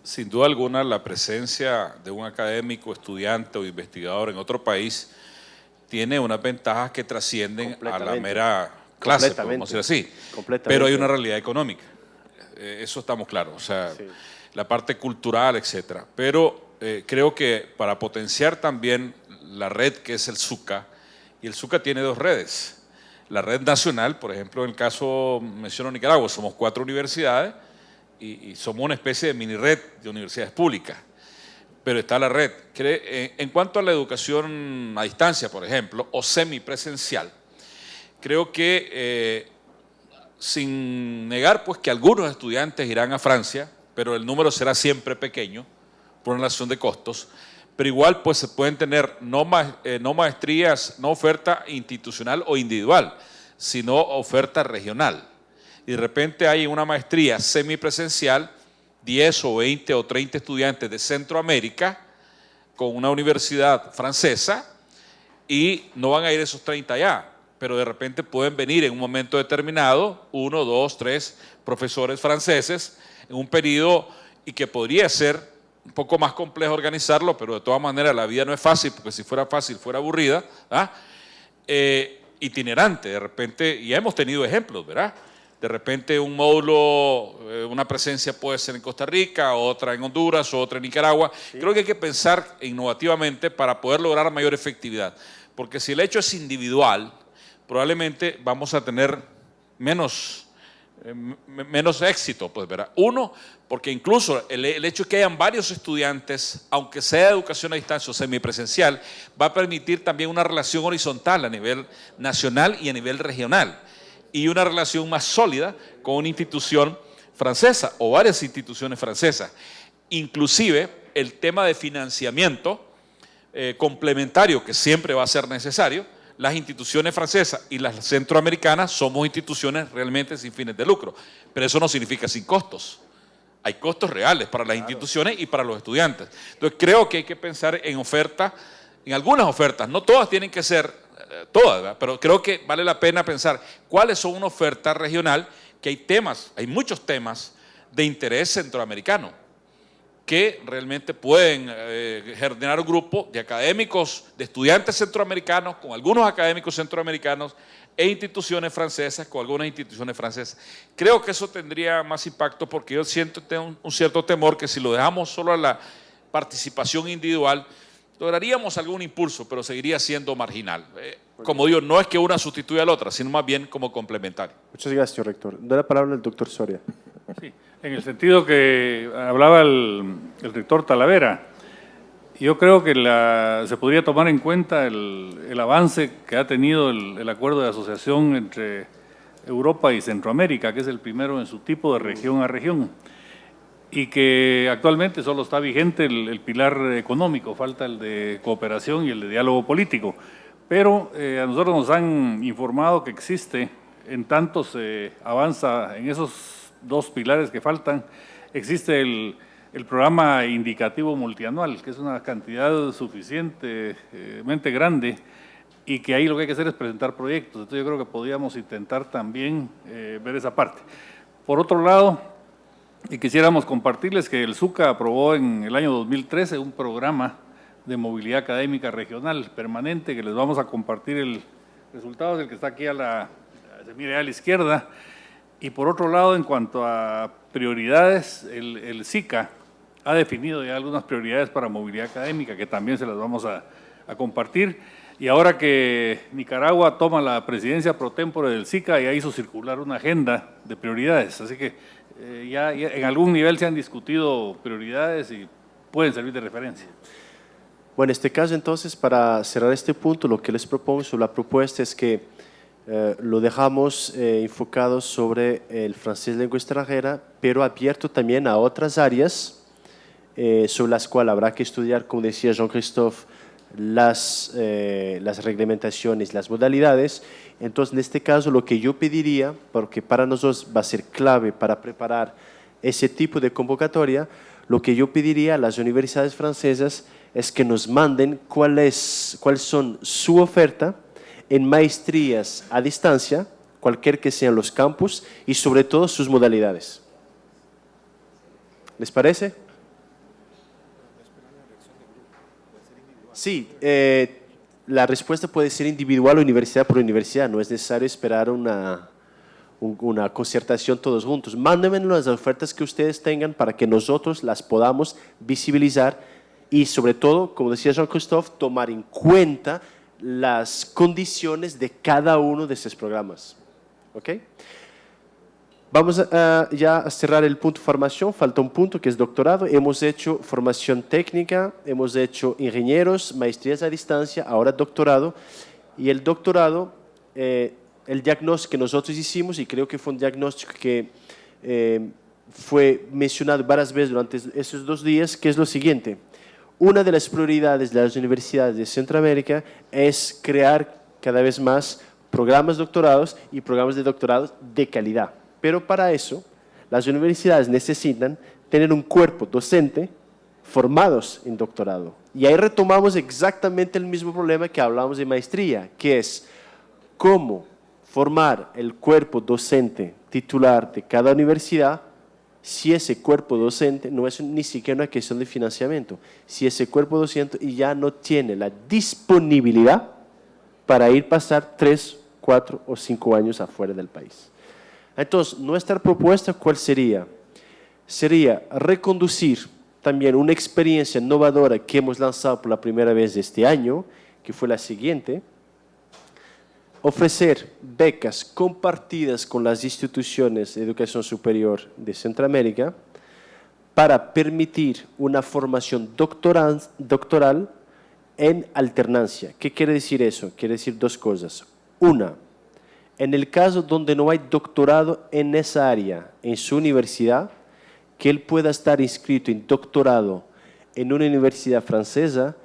Sin duda alguna, la presencia de un académico, estudiante o investigador en otro país tiene unas ventajas que trascienden a la mera clase, podemos decir así. Pero hay una realidad económica, eso estamos claros, o sea, sí, la parte cultural, etcétera. Pero creo que para potenciar también la red que es el SUCA, y el SUCA tiene 2 redes. La red nacional, por ejemplo, en el caso, menciono Nicaragua, somos 4 universidades, y somos una especie de mini red de universidades públicas, pero está la red. En cuanto a la educación a distancia, por ejemplo, o semipresencial, creo que sin negar pues que algunos estudiantes irán a Francia, pero el número será siempre pequeño por una relación de costos, pero igual pues se pueden tener no maestrías, no oferta institucional o individual, sino oferta regional. Y de repente hay una maestría semipresencial, 10 o 20 o 30 estudiantes de Centroamérica con una universidad francesa y no van a ir esos 30 allá, pero de repente pueden venir en un momento determinado 1, 2, 3 profesores franceses en un periodo y que podría ser un poco más complejo organizarlo, pero de todas maneras la vida no es fácil, porque si fuera fácil fuera aburrida, itinerante de repente, y hemos tenido ejemplos, ¿verdad? De repente un módulo, una presencia puede ser en Costa Rica, otra en Honduras, otra en Nicaragua. Sí. Creo que hay que pensar innovativamente para poder lograr mayor efectividad. Porque si el hecho es individual, probablemente vamos a tener menos éxito, pues, ¿verdad? Uno, porque incluso el hecho de que hayan varios estudiantes, aunque sea educación a distancia o semipresencial, va a permitir también una relación horizontal a nivel nacional y a nivel regional, y una relación más sólida con una institución francesa o varias instituciones francesas. Inclusive el tema de financiamiento complementario, que siempre va a ser necesario. Las instituciones francesas y las centroamericanas somos instituciones realmente sin fines de lucro, pero eso no significa sin costos. Hay costos reales para las instituciones y para los estudiantes. Entonces creo que hay que pensar en ofertas, en algunas ofertas, no todas tienen que ser todas, ¿verdad? Pero creo que vale la pena pensar cuáles son una oferta regional, que hay muchos temas de interés centroamericano que realmente pueden generar un grupo de académicos, de estudiantes centroamericanos, con algunos académicos centroamericanos e instituciones francesas, con algunas instituciones francesas. Creo que eso tendría más impacto, porque yo tengo un cierto temor que si lo dejamos solo a la participación individual, lograríamos algún impulso, pero seguiría siendo marginal. Como digo, no es que una sustituya a la otra, sino más bien como complementario. Muchas gracias, señor rector. Doy la palabra al doctor Soria. Sí, en el sentido que hablaba el rector Talavera, yo creo que se podría tomar en cuenta el avance que ha tenido el acuerdo de asociación entre Europa y Centroamérica, que es el primero en su tipo de región a región, y que actualmente solo está vigente el pilar económico, falta el de cooperación y el de diálogo político. Pero a nosotros nos han informado que existe, en tanto se avanza en esos 2 pilares que faltan, existe el programa indicativo multianual, que es una cantidad suficientemente grande, y que ahí lo que hay que hacer es presentar proyectos. Entonces yo creo que podríamos intentar también ver esa parte. Por otro lado, y quisiéramos compartirles que el SUCA aprobó en el año 2013 un programa de movilidad académica regional permanente, que les vamos a compartir el resultado, del que está aquí se mira a la izquierda. Y por otro lado, en cuanto a prioridades, el SICA ha definido ya algunas prioridades para movilidad académica, que también se las vamos a compartir. Y ahora que Nicaragua toma la presidencia pro tempore del SICA, ya hizo circular una agenda de prioridades. Así que ya en algún nivel se han discutido prioridades y pueden servir de referencia. Bueno, en este caso, entonces, para cerrar este punto, lo que les propongo sobre la propuesta es que lo dejamos enfocado sobre el francés lengua extranjera, pero abierto también a otras áreas sobre las cuales habrá que estudiar, como decía Jean-Christophe, las reglamentaciones, las modalidades. Entonces, en este caso, lo que yo pediría, porque para nosotros va a ser clave para preparar ese tipo de convocatoria, lo que yo pediría a las universidades francesas es que nos manden cuál son su oferta en maestrías a distancia, cualquier que sean los campus, y sobre todo sus modalidades. ¿Les parece? Sí, la respuesta puede ser individual o universidad por universidad, no es necesario esperar una concertación todos juntos. Mándenme las ofertas que ustedes tengan para que nosotros las podamos visibilizar y sobre todo, como decía Jean-Christophe, tomar en cuenta las condiciones de cada uno de esos programas. ¿Ok? Vamos ya a cerrar el punto formación, falta un punto que es doctorado. Hemos hecho formación técnica, hemos hecho ingenieros, maestrías a distancia, ahora doctorado. Y el doctorado, el diagnóstico que nosotros hicimos, y creo que fue un diagnóstico que fue mencionado varias veces durante esos 2 días, que es lo siguiente. Una de las prioridades de las universidades de Centroamérica es crear cada vez más programas doctorados y programas de doctorados de calidad. Pero para eso, las universidades necesitan tener un cuerpo docente formados en doctorado. Y ahí retomamos exactamente el mismo problema que hablamos de maestría, que es cómo formar el cuerpo docente titular de cada universidad si ese cuerpo docente no es ni siquiera una cuestión de financiamiento, si ese cuerpo docente ya no tiene la disponibilidad para ir pasar 3, 4 o 5 años afuera del país. Entonces, nuestra propuesta, ¿cuál sería? Sería reconducir también una experiencia innovadora que hemos lanzado por la primera vez este año, que fue la siguiente: ofrecer becas compartidas con las instituciones de educación superior de Centroamérica para permitir una formación doctoral en alternancia. ¿Qué quiere decir eso? Quiere decir 2 cosas. Una, en el caso donde no hay doctorado en esa área, en su universidad, que él pueda estar inscrito en doctorado en una universidad francesa,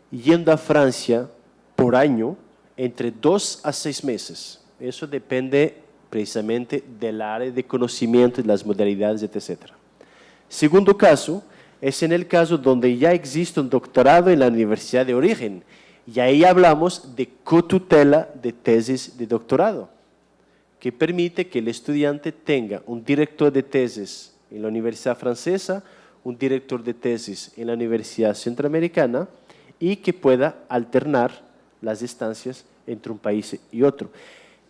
yendo a Francia por año, entre 2 a 6 meses. Eso depende precisamente del área de conocimiento y las modalidades, etc. Segundo caso, es en el caso donde ya existe un doctorado en la universidad de origen. Y ahí hablamos de cotutela de tesis de doctorado, que permite que el estudiante tenga un director de tesis en la universidad francesa, un director de tesis en la universidad centroamericana y que pueda alternar las estancias entre un país y otro.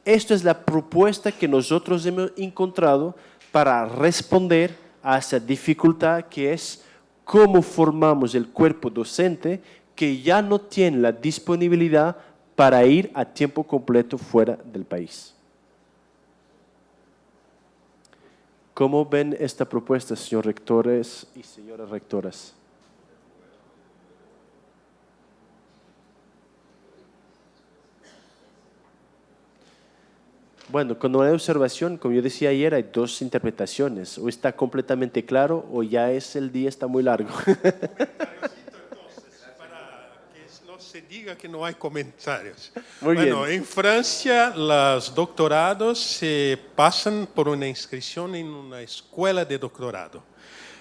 Esta es la propuesta que nosotros hemos encontrado para responder a esa dificultad que es cómo formamos el cuerpo docente que ya no tiene la disponibilidad para ir a tiempo completo fuera del país. ¿Cómo ven esta propuesta, señores rectores y señoras rectoras? Bueno, cuando hay observación, como yo decía ayer, hay 2 interpretaciones. O está completamente claro o ya el día está muy largo. Se diga que no hay comentarios. Muy bueno, bien. en Francia los doctorados se pasan por una inscripción en una escuela de doctorado.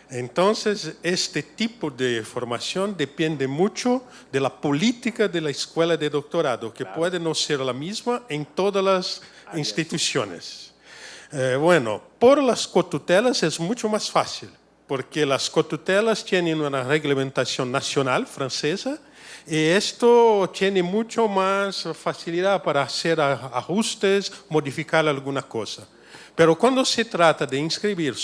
Entonces, este tipo de formación depende mucho de la política de la escuela de doctorado, que puede no ser la misma en todas las instituciones. Bueno, por las cotutelas es mucho más fácil, porque las cotutelas tienen una reglamentación nacional francesa. Y esto tiene mucho más facilidad para hacer ajustes, modificar alguna cosa. Pero cuando se trata de inscribir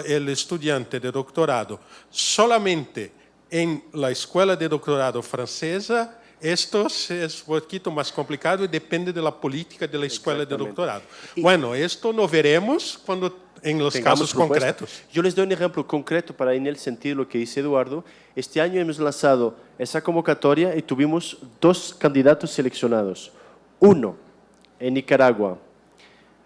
el estudiante de doctorado solamente en la escuela de doctorado francesa, esto es un poquito más complicado y depende de la política de la escuela de doctorado. Bueno, esto lo veremos cuando en los casos concretos. Yo les doy un ejemplo concreto para ir en el sentido de lo que dice Eduardo. Este año hemos lanzado esa convocatoria y tuvimos 2 candidatos seleccionados. Uno en Nicaragua,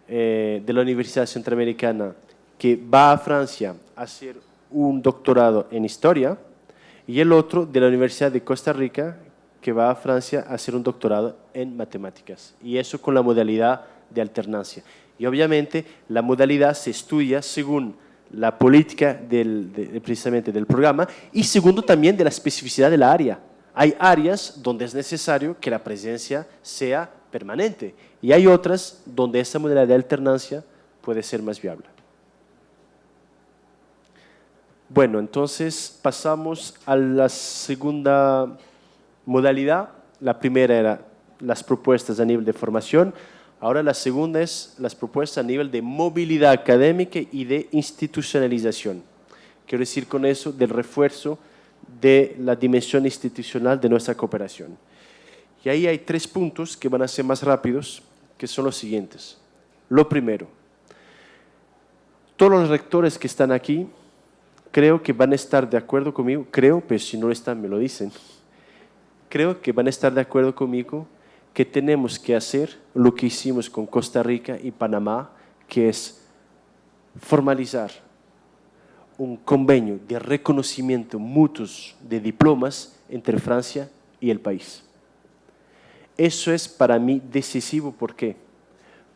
de la Universidad Centroamericana, que va a Francia a hacer un doctorado en historia, y el otro de la Universidad de Costa Rica, que va a Francia a hacer un doctorado en matemáticas, y eso con la modalidad de alternancia. Y obviamente la modalidad se estudia según la política precisamente del programa y segundo también de la especificidad de la área. Hay áreas donde es necesario que la presencia sea permanente y hay otras donde esta modalidad de alternancia puede ser más viable. Bueno, entonces pasamos a la segunda modalidad. La primera era las propuestas a nivel de formación. Ahora la segunda es las propuestas a nivel de movilidad académica y de institucionalización. Quiero decir con eso del refuerzo de la dimensión institucional de nuestra cooperación. Y ahí hay 3 puntos que van a ser más rápidos, que son los siguientes. Lo primero, todos los rectores que están aquí, creo que van a estar de acuerdo conmigo, creo, pero si no lo están me lo dicen, creo que van a estar de acuerdo conmigo que tenemos que hacer lo que hicimos con Costa Rica y Panamá, que es formalizar un convenio de reconocimiento mutuos de diplomas entre Francia y el país. Eso es para mí decisivo. ¿Por qué?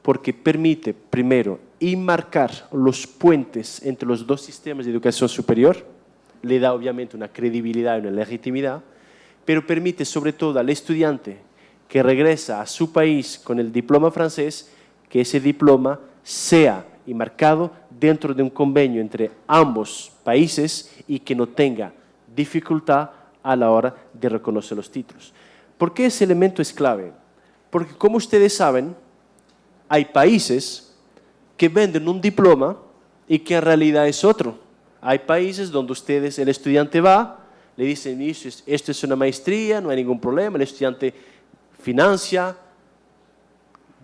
Porque permite, primero, enmarcar los puentes entre los dos sistemas de educación superior, le da obviamente una credibilidad y una legitimidad, pero permite sobre todo al estudiante que regresa a su país con el diploma francés, que ese diploma sea enmarcado dentro de un convenio entre ambos países y que no tenga dificultad a la hora de reconocer los títulos. ¿Por qué ese elemento es clave? Porque como ustedes saben, hay países que venden un diploma y que en realidad es otro. Hay países donde el estudiante va, le dicen, esto es una maestría, no hay ningún problema, el estudiante financia,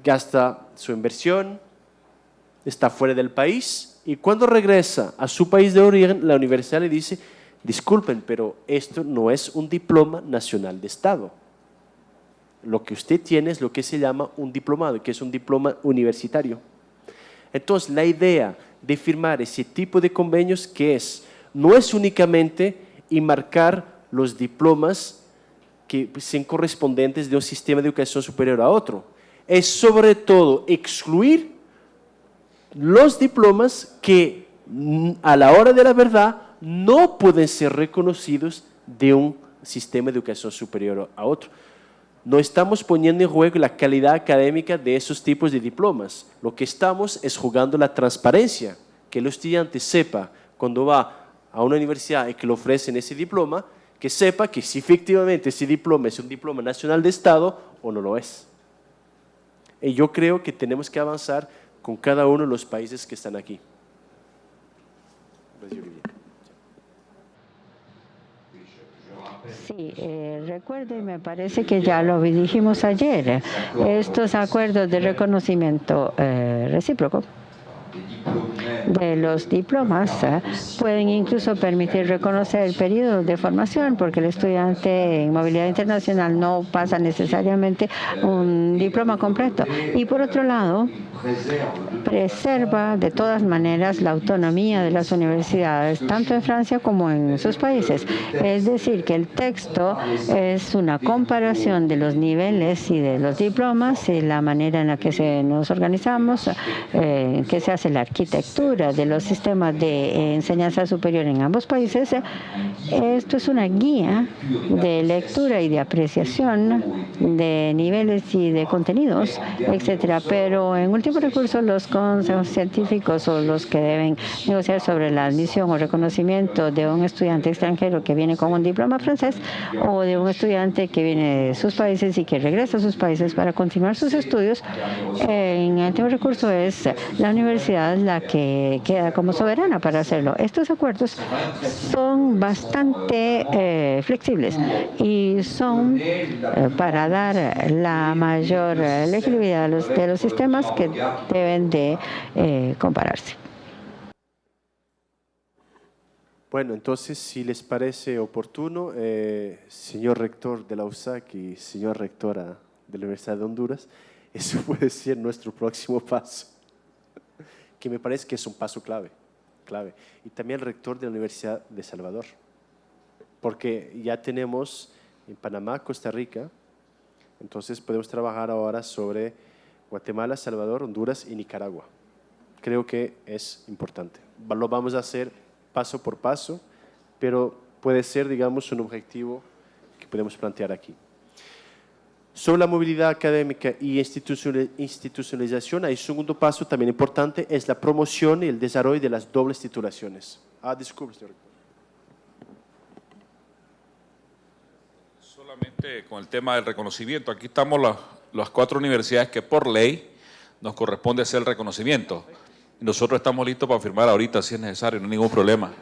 gasta su inversión, está fuera del país y cuando regresa a su país de origen, la universidad le dice, disculpen, pero esto no es un diploma nacional de Estado. Lo que usted tiene es lo que se llama un diplomado, que es un diploma universitario. Entonces, la idea de firmar ese tipo de convenios no es únicamente enmarcar los diplomas que sean correspondientes de un sistema de educación superior a otro, es sobre todo excluir los diplomas que a la hora de la verdad no pueden ser reconocidos de un sistema de educación superior a otro. No estamos poniendo en juego la calidad académica de esos tipos de diplomas. Lo que estamos es jugando la transparencia, que el estudiante sepa cuando va a una universidad y que le ofrecen ese diploma, que sepa que si efectivamente ese diploma es un diploma nacional de Estado o no lo es. Y yo creo que tenemos que avanzar con cada uno de los países que están aquí. Sí, recuerdo y me parece que ya lo dijimos ayer, estos acuerdos de reconocimiento recíproco de los diplomas pueden incluso permitir reconocer el periodo de formación, porque el estudiante en movilidad internacional no pasa necesariamente un diploma completo. Y por otro lado, preserva de todas maneras la autonomía de las universidades, tanto en Francia como en sus países. Es decir, que el texto es una comparación de los niveles y de los diplomas y la manera en la que nos organizamos, que se hace la arquitectura de los sistemas de enseñanza superior en ambos países. Esto es una guía de lectura y de apreciación de niveles y de contenidos, etcétera. Pero en último recurso, los consejos científicos o los que deben negociar sobre la admisión o reconocimiento de un estudiante extranjero que viene con un diploma francés o de un estudiante que viene de sus países y que regresa a sus países para continuar sus estudios, en último recurso es la universidad la que queda como soberana para hacerlo. Estos acuerdos son bastante flexibles y son para dar la mayor legibilidad de los sistemas que deben de compararse. Bueno, entonces, si les parece oportuno, señor rector de la USAC y señora rectora de la Universidad de Honduras, eso puede ser nuestro próximo paso, que me parece que es un paso clave. Y también el rector de la Universidad de Salvador, porque ya tenemos en Panamá, Costa Rica. Entonces podemos trabajar ahora sobre Guatemala, Salvador, Honduras y Nicaragua. Creo que es importante. Lo vamos a hacer paso por paso, pero puede ser, digamos, un objetivo que podemos plantear aquí. Sobre la movilidad académica y institucionalización, hay un segundo paso también importante, es la promoción y el desarrollo de las dobles titulaciones. Disculpe, señor. Solamente con el tema del reconocimiento. Aquí estamos las 4 universidades que por ley nos corresponde hacer el reconocimiento. Nosotros estamos listos para firmar ahorita si es necesario, no hay ningún problema.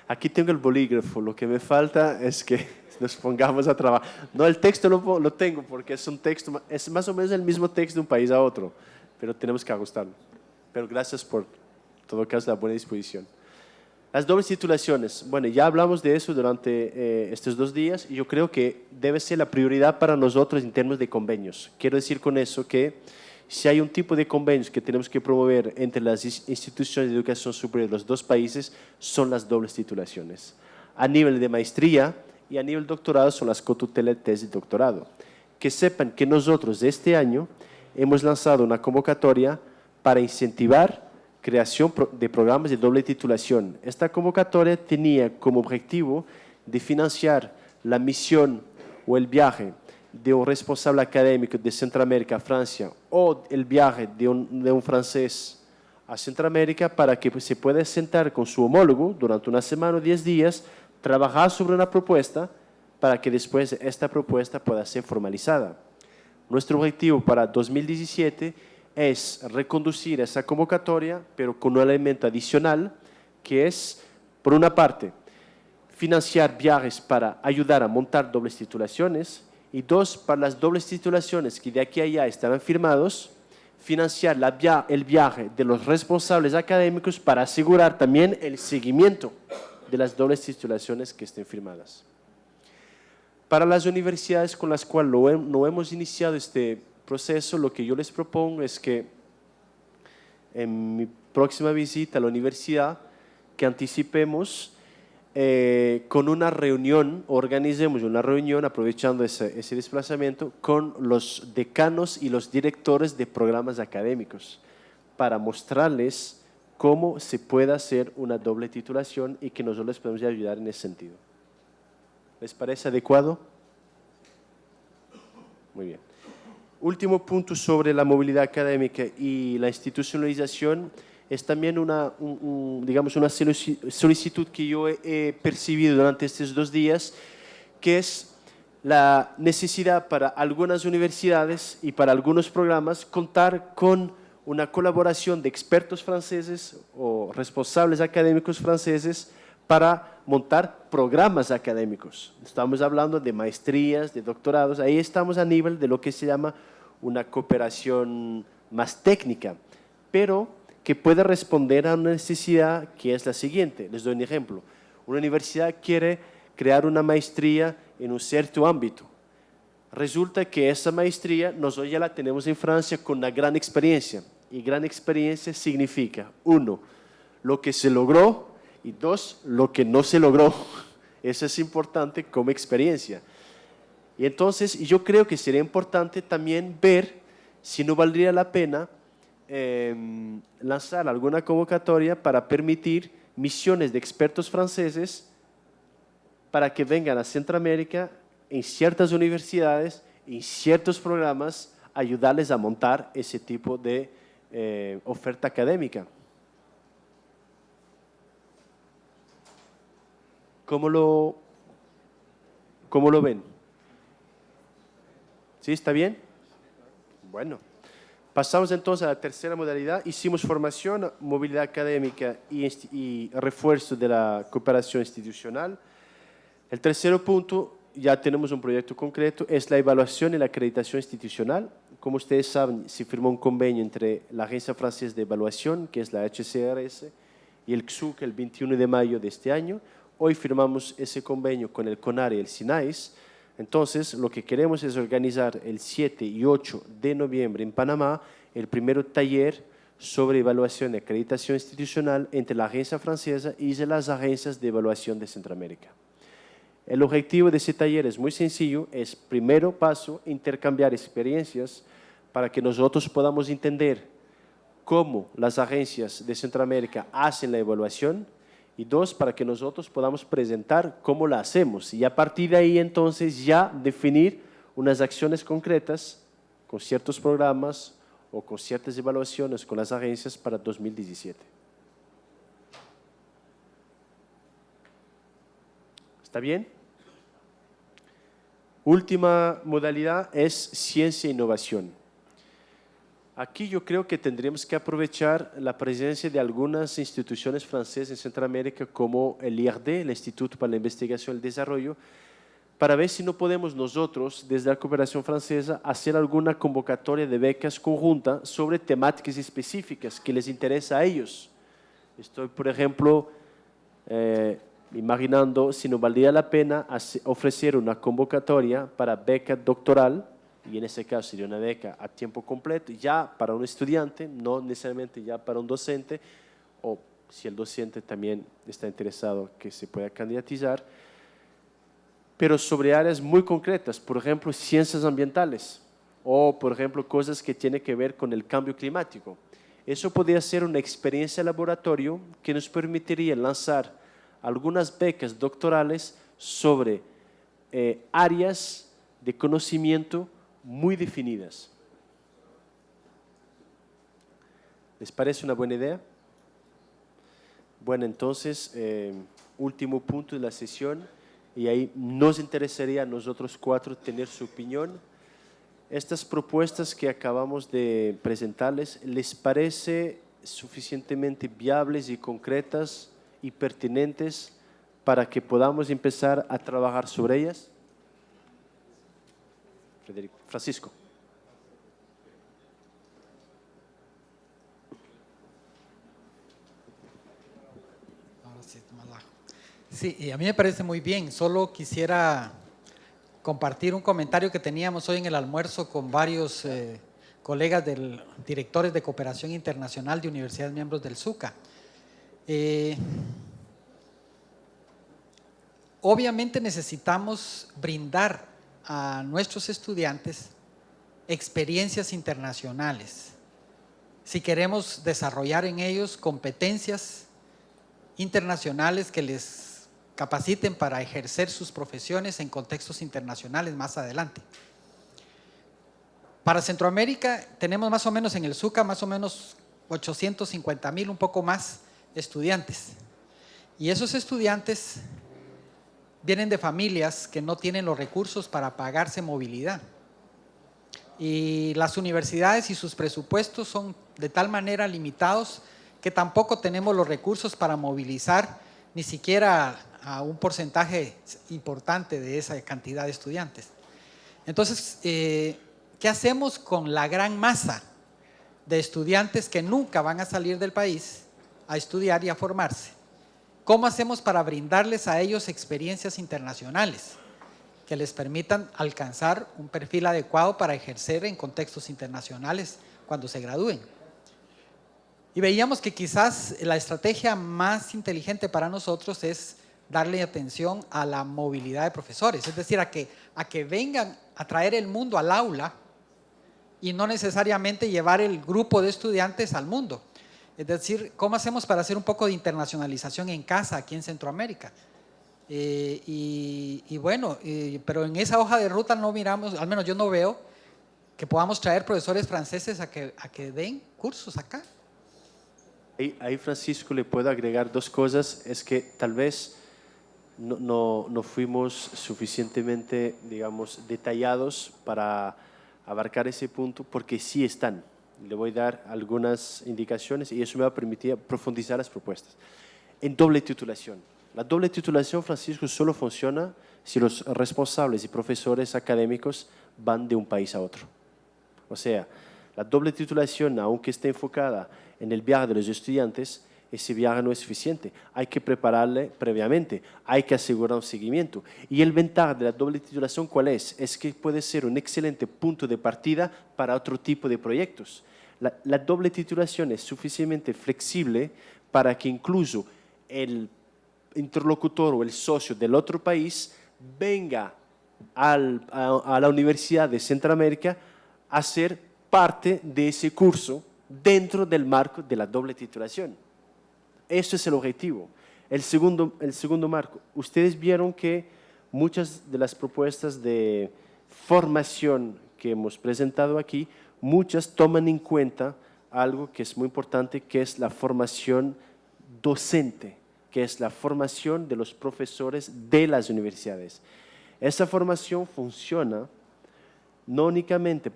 Aquí tengo el bolígrafo, lo que me falta es que nos pongamos a trabajar. No, el texto lo tengo porque es un texto, es más o menos el mismo texto de un país a otro, pero tenemos que ajustarlo. Pero gracias por, en todo caso, la buena disposición. Las dobles titulaciones, bueno, ya hablamos de eso durante estos 2 días y yo creo que debe ser la prioridad para nosotros en términos de convenios. Quiero decir con eso que si hay un tipo de convenios que tenemos que promover entre las instituciones de educación superior de los 2 países, son las dobles titulaciones. A nivel de maestría y a nivel doctorado son las cotutelas de tesis de doctorado. Que sepan que nosotros este año hemos lanzado una convocatoria para incentivar creación de programas de doble titulación. Esta convocatoria tenía como objetivo de financiar la misión o el viaje de un responsable académico de Centroamérica a Francia o el viaje de un francés a Centroamérica para que se pueda sentar con su homólogo durante una semana o 10 días, trabajar sobre una propuesta para que después esta propuesta pueda ser formalizada. Nuestro objetivo para 2017 es reconducir esa convocatoria, pero con un elemento adicional, que es, por una parte, financiar viajes para ayudar a montar dobles titulaciones, y 2, para las dobles titulaciones que de aquí a allá estarán firmados, financiar el viaje de los responsables académicos para asegurar también el seguimiento de las dobles titulaciones que estén firmadas. Para las universidades con las cuales no hemos iniciado este proceso, lo que yo les propongo es que en mi próxima visita a la universidad, que anticipemos con una reunión, organicemos una reunión aprovechando ese desplazamiento con los decanos y los directores de programas académicos para mostrarles cómo se puede hacer una doble titulación y que nosotros les podemos ayudar en ese sentido. ¿Les parece adecuado? Muy bien. Último punto sobre la movilidad académica y la institucionalización es también digamos una solicitud que yo he percibido durante estos 2 días, que es la necesidad para algunas universidades y para algunos programas contar con una colaboración de expertos franceses o responsables académicos franceses para montar programas académicos. Estamos hablando de maestrías, de doctorados, ahí estamos a nivel de lo que se llama una cooperación más técnica, pero que puede responder a una necesidad que es la siguiente. Les doy un ejemplo. Una universidad quiere crear una maestría en un cierto ámbito. Resulta que esa maestría nosotros ya la tenemos en Francia con una gran experiencia. Y gran experiencia significa, 1, lo que se logró, y 2, lo que no se logró. Eso es importante como experiencia. Y entonces yo creo que sería importante también ver si no valdría la pena lanzar alguna convocatoria para permitir misiones de expertos franceses para que vengan a Centroamérica en ciertas universidades, en ciertos programas, ayudarles a montar ese tipo de oferta académica. ¿Cómo lo ven? ¿Sí? ¿Está bien? Bueno. Pasamos entonces a la tercera modalidad. Hicimos formación, movilidad académica y refuerzo de la cooperación institucional. El tercer punto, ya tenemos un proyecto concreto, es la evaluación y la acreditación institucional. Como ustedes saben, se firmó un convenio entre la Agencia Francesa de Evaluación, que es la HCRS, y el CSUC el 21 de mayo de este año. Hoy firmamos ese convenio con el CONARE y el SINAIS. Entonces, lo que queremos es organizar el 7 y 8 de noviembre en Panamá el primer taller sobre evaluación y acreditación institucional entre la agencia francesa y las agencias de evaluación de Centroamérica. El objetivo de ese taller es muy sencillo, es primero paso, intercambiar experiencias para que nosotros podamos entender cómo las agencias de Centroamérica hacen la evaluación y dos, para que nosotros podamos presentar cómo la hacemos y a partir de ahí entonces ya definir unas acciones concretas con ciertos programas o con ciertas evaluaciones con las agencias para 2017. ¿Está bien? Última modalidad es ciencia e innovación. Aquí yo creo que tendríamos que aprovechar la presencia de algunas instituciones francesas en Centroamérica como el IRD, el Instituto para la Investigación y el Desarrollo, para ver si no podemos nosotros, desde la cooperación francesa, hacer alguna convocatoria de becas conjunta sobre temáticas específicas que les interesa a ellos. Estoy, por ejemplo, imaginando si no valdría la pena ofrecer una convocatoria para beca doctoral, y en ese caso sería una beca a tiempo completo, ya para un estudiante, no necesariamente ya para un docente, o si el docente también está interesado que se pueda candidatizar, pero sobre áreas muy concretas, por ejemplo, ciencias ambientales, o por ejemplo, cosas que tienen que ver con el cambio climático. Eso podría ser una experiencia de laboratorio que nos permitiría lanzar algunas becas doctorales sobre áreas de conocimiento muy definidas. ¿Les parece una buena idea? Bueno, entonces, último punto de la sesión, y ahí nos interesaría a nosotros cuatro tener su opinión. Estas propuestas que acabamos de presentarles, ¿les parece suficientemente viables y concretas y pertinentes para que podamos empezar a trabajar sobre ellas? Francisco. Sí, y a mí me parece muy bien. Solo quisiera compartir un comentario que teníamos hoy en el almuerzo con varios colegas directores de cooperación internacional de universidades miembros del SUCA. Obviamente necesitamos brindar a nuestros estudiantes experiencias internacionales si queremos desarrollar en ellos competencias internacionales que les capaciten para ejercer sus profesiones en contextos internacionales más adelante. Para Centroamérica tenemos más o menos en el SUCA más o menos 850,000, un poco más, estudiantes. Y esos estudiantes vienen de familias que no tienen los recursos para pagarse movilidad. Y las universidades y sus presupuestos son de tal manera limitados que tampoco tenemos los recursos para movilizar ni siquiera a un porcentaje importante de esa cantidad de estudiantes. Entonces, ¿qué hacemos con la gran masa de estudiantes que nunca van a salir del país a estudiar y a formarse? ¿Cómo hacemos para brindarles a ellos experiencias internacionales que les permitan alcanzar un perfil adecuado para ejercer en contextos internacionales cuando se gradúen? Y veíamos que quizás la estrategia más inteligente para nosotros es darle atención a la movilidad de profesores, es decir, a que vengan a traer el mundo al aula y no necesariamente llevar el grupo de estudiantes al mundo. Es decir, ¿cómo hacemos para hacer un poco de internacionalización en casa aquí en Centroamérica? Bueno, pero en esa hoja de ruta no miramos, al menos yo no veo que podamos traer profesores franceses a que den cursos acá. Ahí Francisco le puedo agregar dos cosas, es que tal vez no fuimos suficientemente, digamos, detallados para abarcar ese punto, porque sí están. Le voy a dar algunas indicaciones y eso me va a permitir profundizar las propuestas. En doble titulación. La doble titulación, Francisco, solo funciona si los responsables y profesores académicos van de un país a otro. O sea, la doble titulación, aunque esté enfocada en el viaje de los estudiantes, ese viaje no es suficiente. Hay que prepararle previamente, hay que asegurar un seguimiento. Y el ventaja de la doble titulación, ¿cuál es? Es que puede ser un excelente punto de partida para otro tipo de proyectos. La doble titulación es suficientemente flexible para que incluso el interlocutor o el socio del otro país venga a la Universidad de Centroamérica a ser parte de ese curso dentro del marco de la doble titulación. Eso es el objetivo. El segundo marco, ustedes vieron que muchas de las propuestas de formación que hemos presentado aquí, muchas toman en cuenta algo que es muy importante, que es la formación docente, que es la formación de los profesores de las universidades. Esa formación funciona no únicamente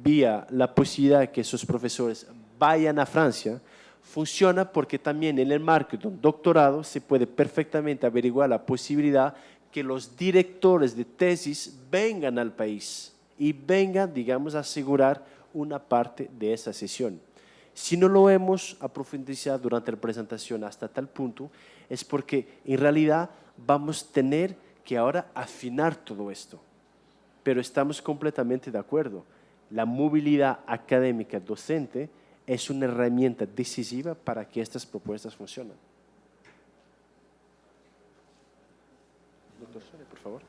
vía la posibilidad que esos profesores vayan a Francia, funciona porque también en el marco de un doctorado se puede perfectamente averiguar la posibilidad que los directores de tesis vengan al país y vengan, digamos, a asegurar una parte de esa sesión. Si no lo hemos profundizado durante la presentación hasta tal punto, es porque en realidad vamos a tener que ahora afinar todo esto. Pero estamos completamente de acuerdo. La movilidad académica docente es una herramienta decisiva para que estas propuestas funcionen. Doctor Soria, por favor.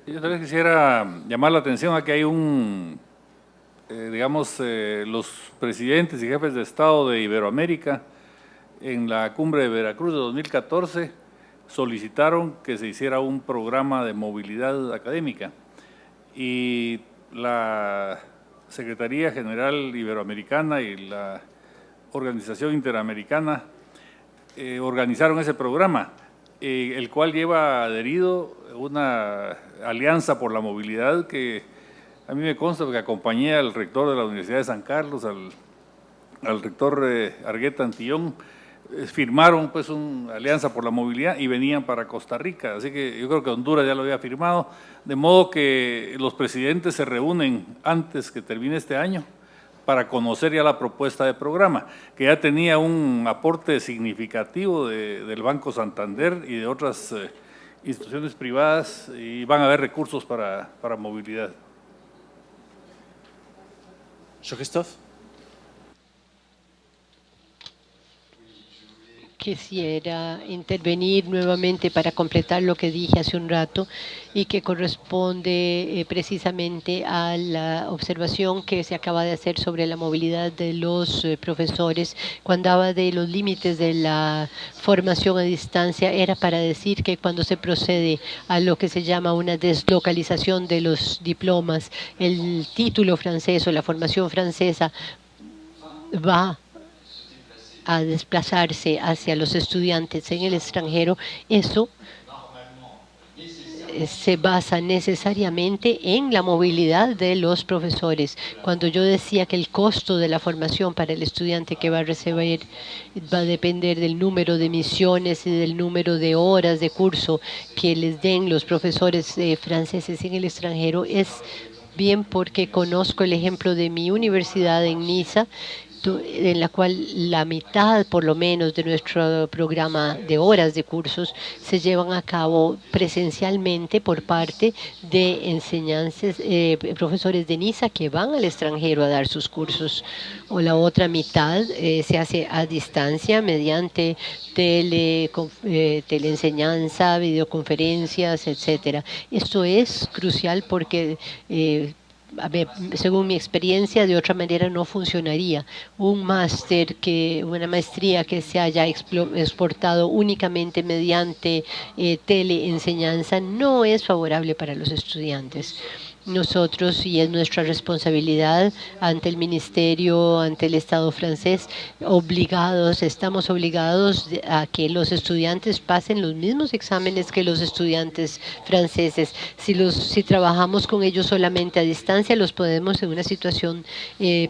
Yo tal vez quisiera llamar la atención a que hay los presidentes y jefes de Estado de Iberoamérica en la cumbre de Veracruz de 2014 solicitaron que se hiciera un programa de movilidad académica y la Secretaría General Iberoamericana y la Organización Interamericana organizaron ese programa, el cual lleva adherido una alianza por la movilidad que a mí me consta porque acompañé al rector de la Universidad de San Carlos, al rector Argueta Antillón, firmaron pues una alianza por la movilidad y venían para Costa Rica, así que yo creo que Honduras ya lo había firmado, de modo que los presidentes se reúnen antes que termine este año para conocer ya la propuesta de programa, que ya tenía un aporte significativo del Banco Santander y de otras instituciones privadas y van a haber recursos para movilidad. Jean-Christophe. Quisiera intervenir nuevamente para completar lo que dije hace un rato y que corresponde precisamente a la observación que se acaba de hacer sobre la movilidad de los profesores. Cuando hablaba de los límites de la formación a distancia, era para decir que cuando se procede a lo que se llama una deslocalización de los diplomas, el título francés o la formación francesa va a desplazarse hacia los estudiantes en el extranjero, eso se basa necesariamente en la movilidad de los profesores. Cuando yo decía que el costo de la formación para el estudiante que va a recibir va a depender del número de misiones y del número de horas de curso que les den los profesores franceses en el extranjero, es bien porque conozco el ejemplo de mi universidad en Niza, en la cual la mitad, por lo menos, de nuestro programa de horas de cursos se llevan a cabo presencialmente por parte de enseñanzas, profesores de Niza que van al extranjero a dar sus cursos, o la otra mitad se hace a distancia mediante teleenseñanza, videoconferencias, etcétera. Esto es crucial porque según mi experiencia, de otra manera no funcionaría. Una maestría que se haya exportado únicamente mediante teleenseñanza no es favorable para los estudiantes. Nosotros, y es nuestra responsabilidad ante el Ministerio, ante el Estado francés, estamos obligados a que los estudiantes pasen los mismos exámenes que los estudiantes franceses. Si trabajamos con ellos solamente a distancia, los ponemos en una situación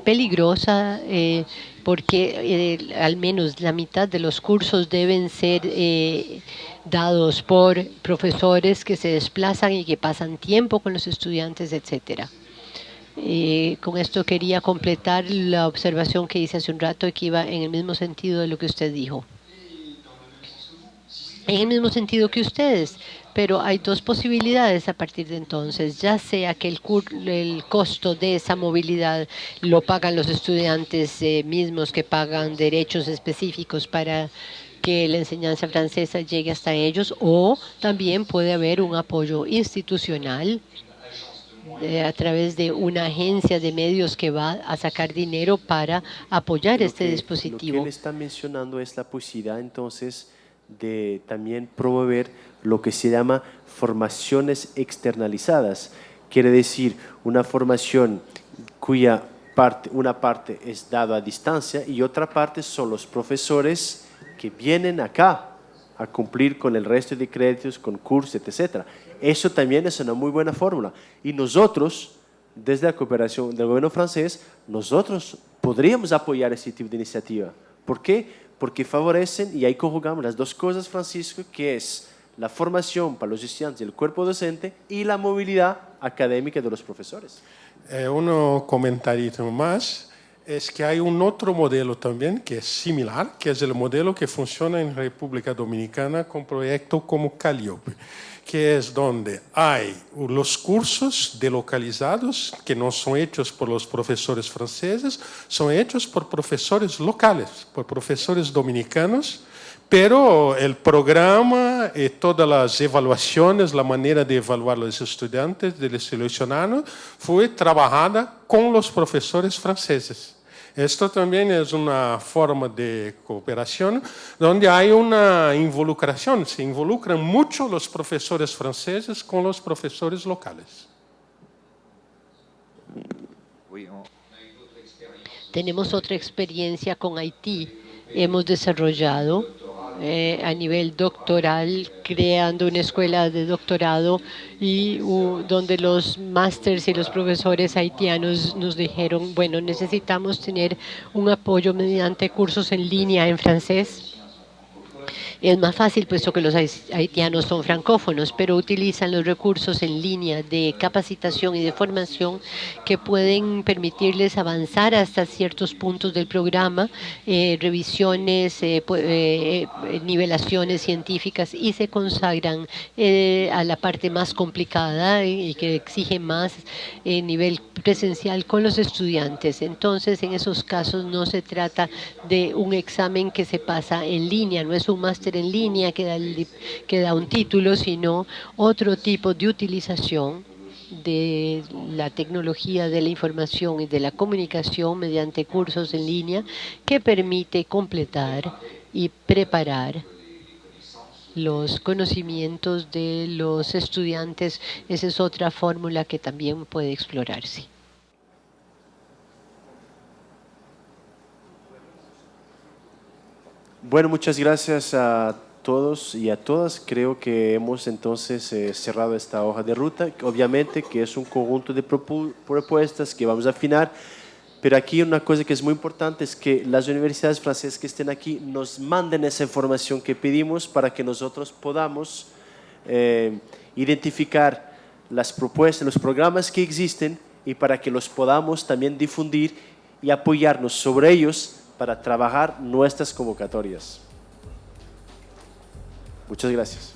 peligrosa, porque al menos la mitad de los cursos deben ser dados por profesores que se desplazan y que pasan tiempo con los estudiantes, etcétera. Con esto quería completar la observación que hice hace un rato, que iba en el mismo sentido de lo que usted dijo. En el mismo sentido que ustedes, pero hay dos posibilidades a partir de entonces, ya sea que el costo de esa movilidad lo pagan los estudiantes mismos que pagan derechos específicos para que la enseñanza francesa llegue hasta ellos, o también puede haber un apoyo institucional a través de una agencia de medios que va a sacar dinero para apoyar este dispositivo. Lo que él está mencionando es la posibilidad entonces de también promover lo que se llama formaciones externalizadas. Quiere decir una formación cuya una parte es dada a distancia y otra parte son los profesores que vienen acá a cumplir con el resto de créditos, con cursos, etc. Eso también es una muy buena fórmula. Y nosotros, desde la cooperación del gobierno francés, nosotros podríamos apoyar ese tipo de iniciativa. ¿Por qué? Porque favorecen, y ahí conjugamos las dos cosas, Francisco, que es la formación para los estudiantes del cuerpo docente y la movilidad académica de los profesores. Un comentarito más es que hay un otro modelo también que es similar, que es el modelo que funciona en República Dominicana con proyectos como Calliope, que es donde hay los cursos delocalizados que no son hechos por los profesores franceses, son hechos por profesores locales, por profesores dominicanos, pero el programa y todas las evaluaciones, la manera de evaluar a los estudiantes, de seleccionarlos, fue trabajada con los profesores franceses. Esto también es una forma de cooperación donde hay una involucración, se involucran mucho los profesores franceses con los profesores locales. Tenemos otra experiencia con Haití. Hemos desarrollado a nivel doctoral, creando una escuela de doctorado y donde los másters y los profesores haitianos nos dijeron, bueno, necesitamos tener un apoyo mediante cursos en línea en francés. Es más fácil puesto que los haitianos son francófonos, pero utilizan los recursos en línea de capacitación y de formación que pueden permitirles avanzar hasta ciertos puntos del programa, revisiones, nivelaciones científicas, y se consagran a la parte más complicada y que exige más nivel presencial con los estudiantes. Entonces, en esos casos no se trata de un examen que se pasa en línea, no es un máster en línea que da un título, sino otro tipo de utilización de la tecnología de la información y de la comunicación mediante cursos en línea que permite completar y preparar los conocimientos de los estudiantes. Esa es otra fórmula que también puede explorarse. Bueno, muchas gracias a todos y a todas. Creo que hemos entonces cerrado esta hoja de ruta. Obviamente que es un conjunto de propuestas que vamos a afinar, pero aquí una cosa que es muy importante es que las universidades francesas que estén aquí nos manden esa información que pedimos para que nosotros podamos identificar las propuestas, los programas que existen y para que los podamos también difundir y apoyarnos sobre ellos para trabajar nuestras convocatorias. Muchas gracias.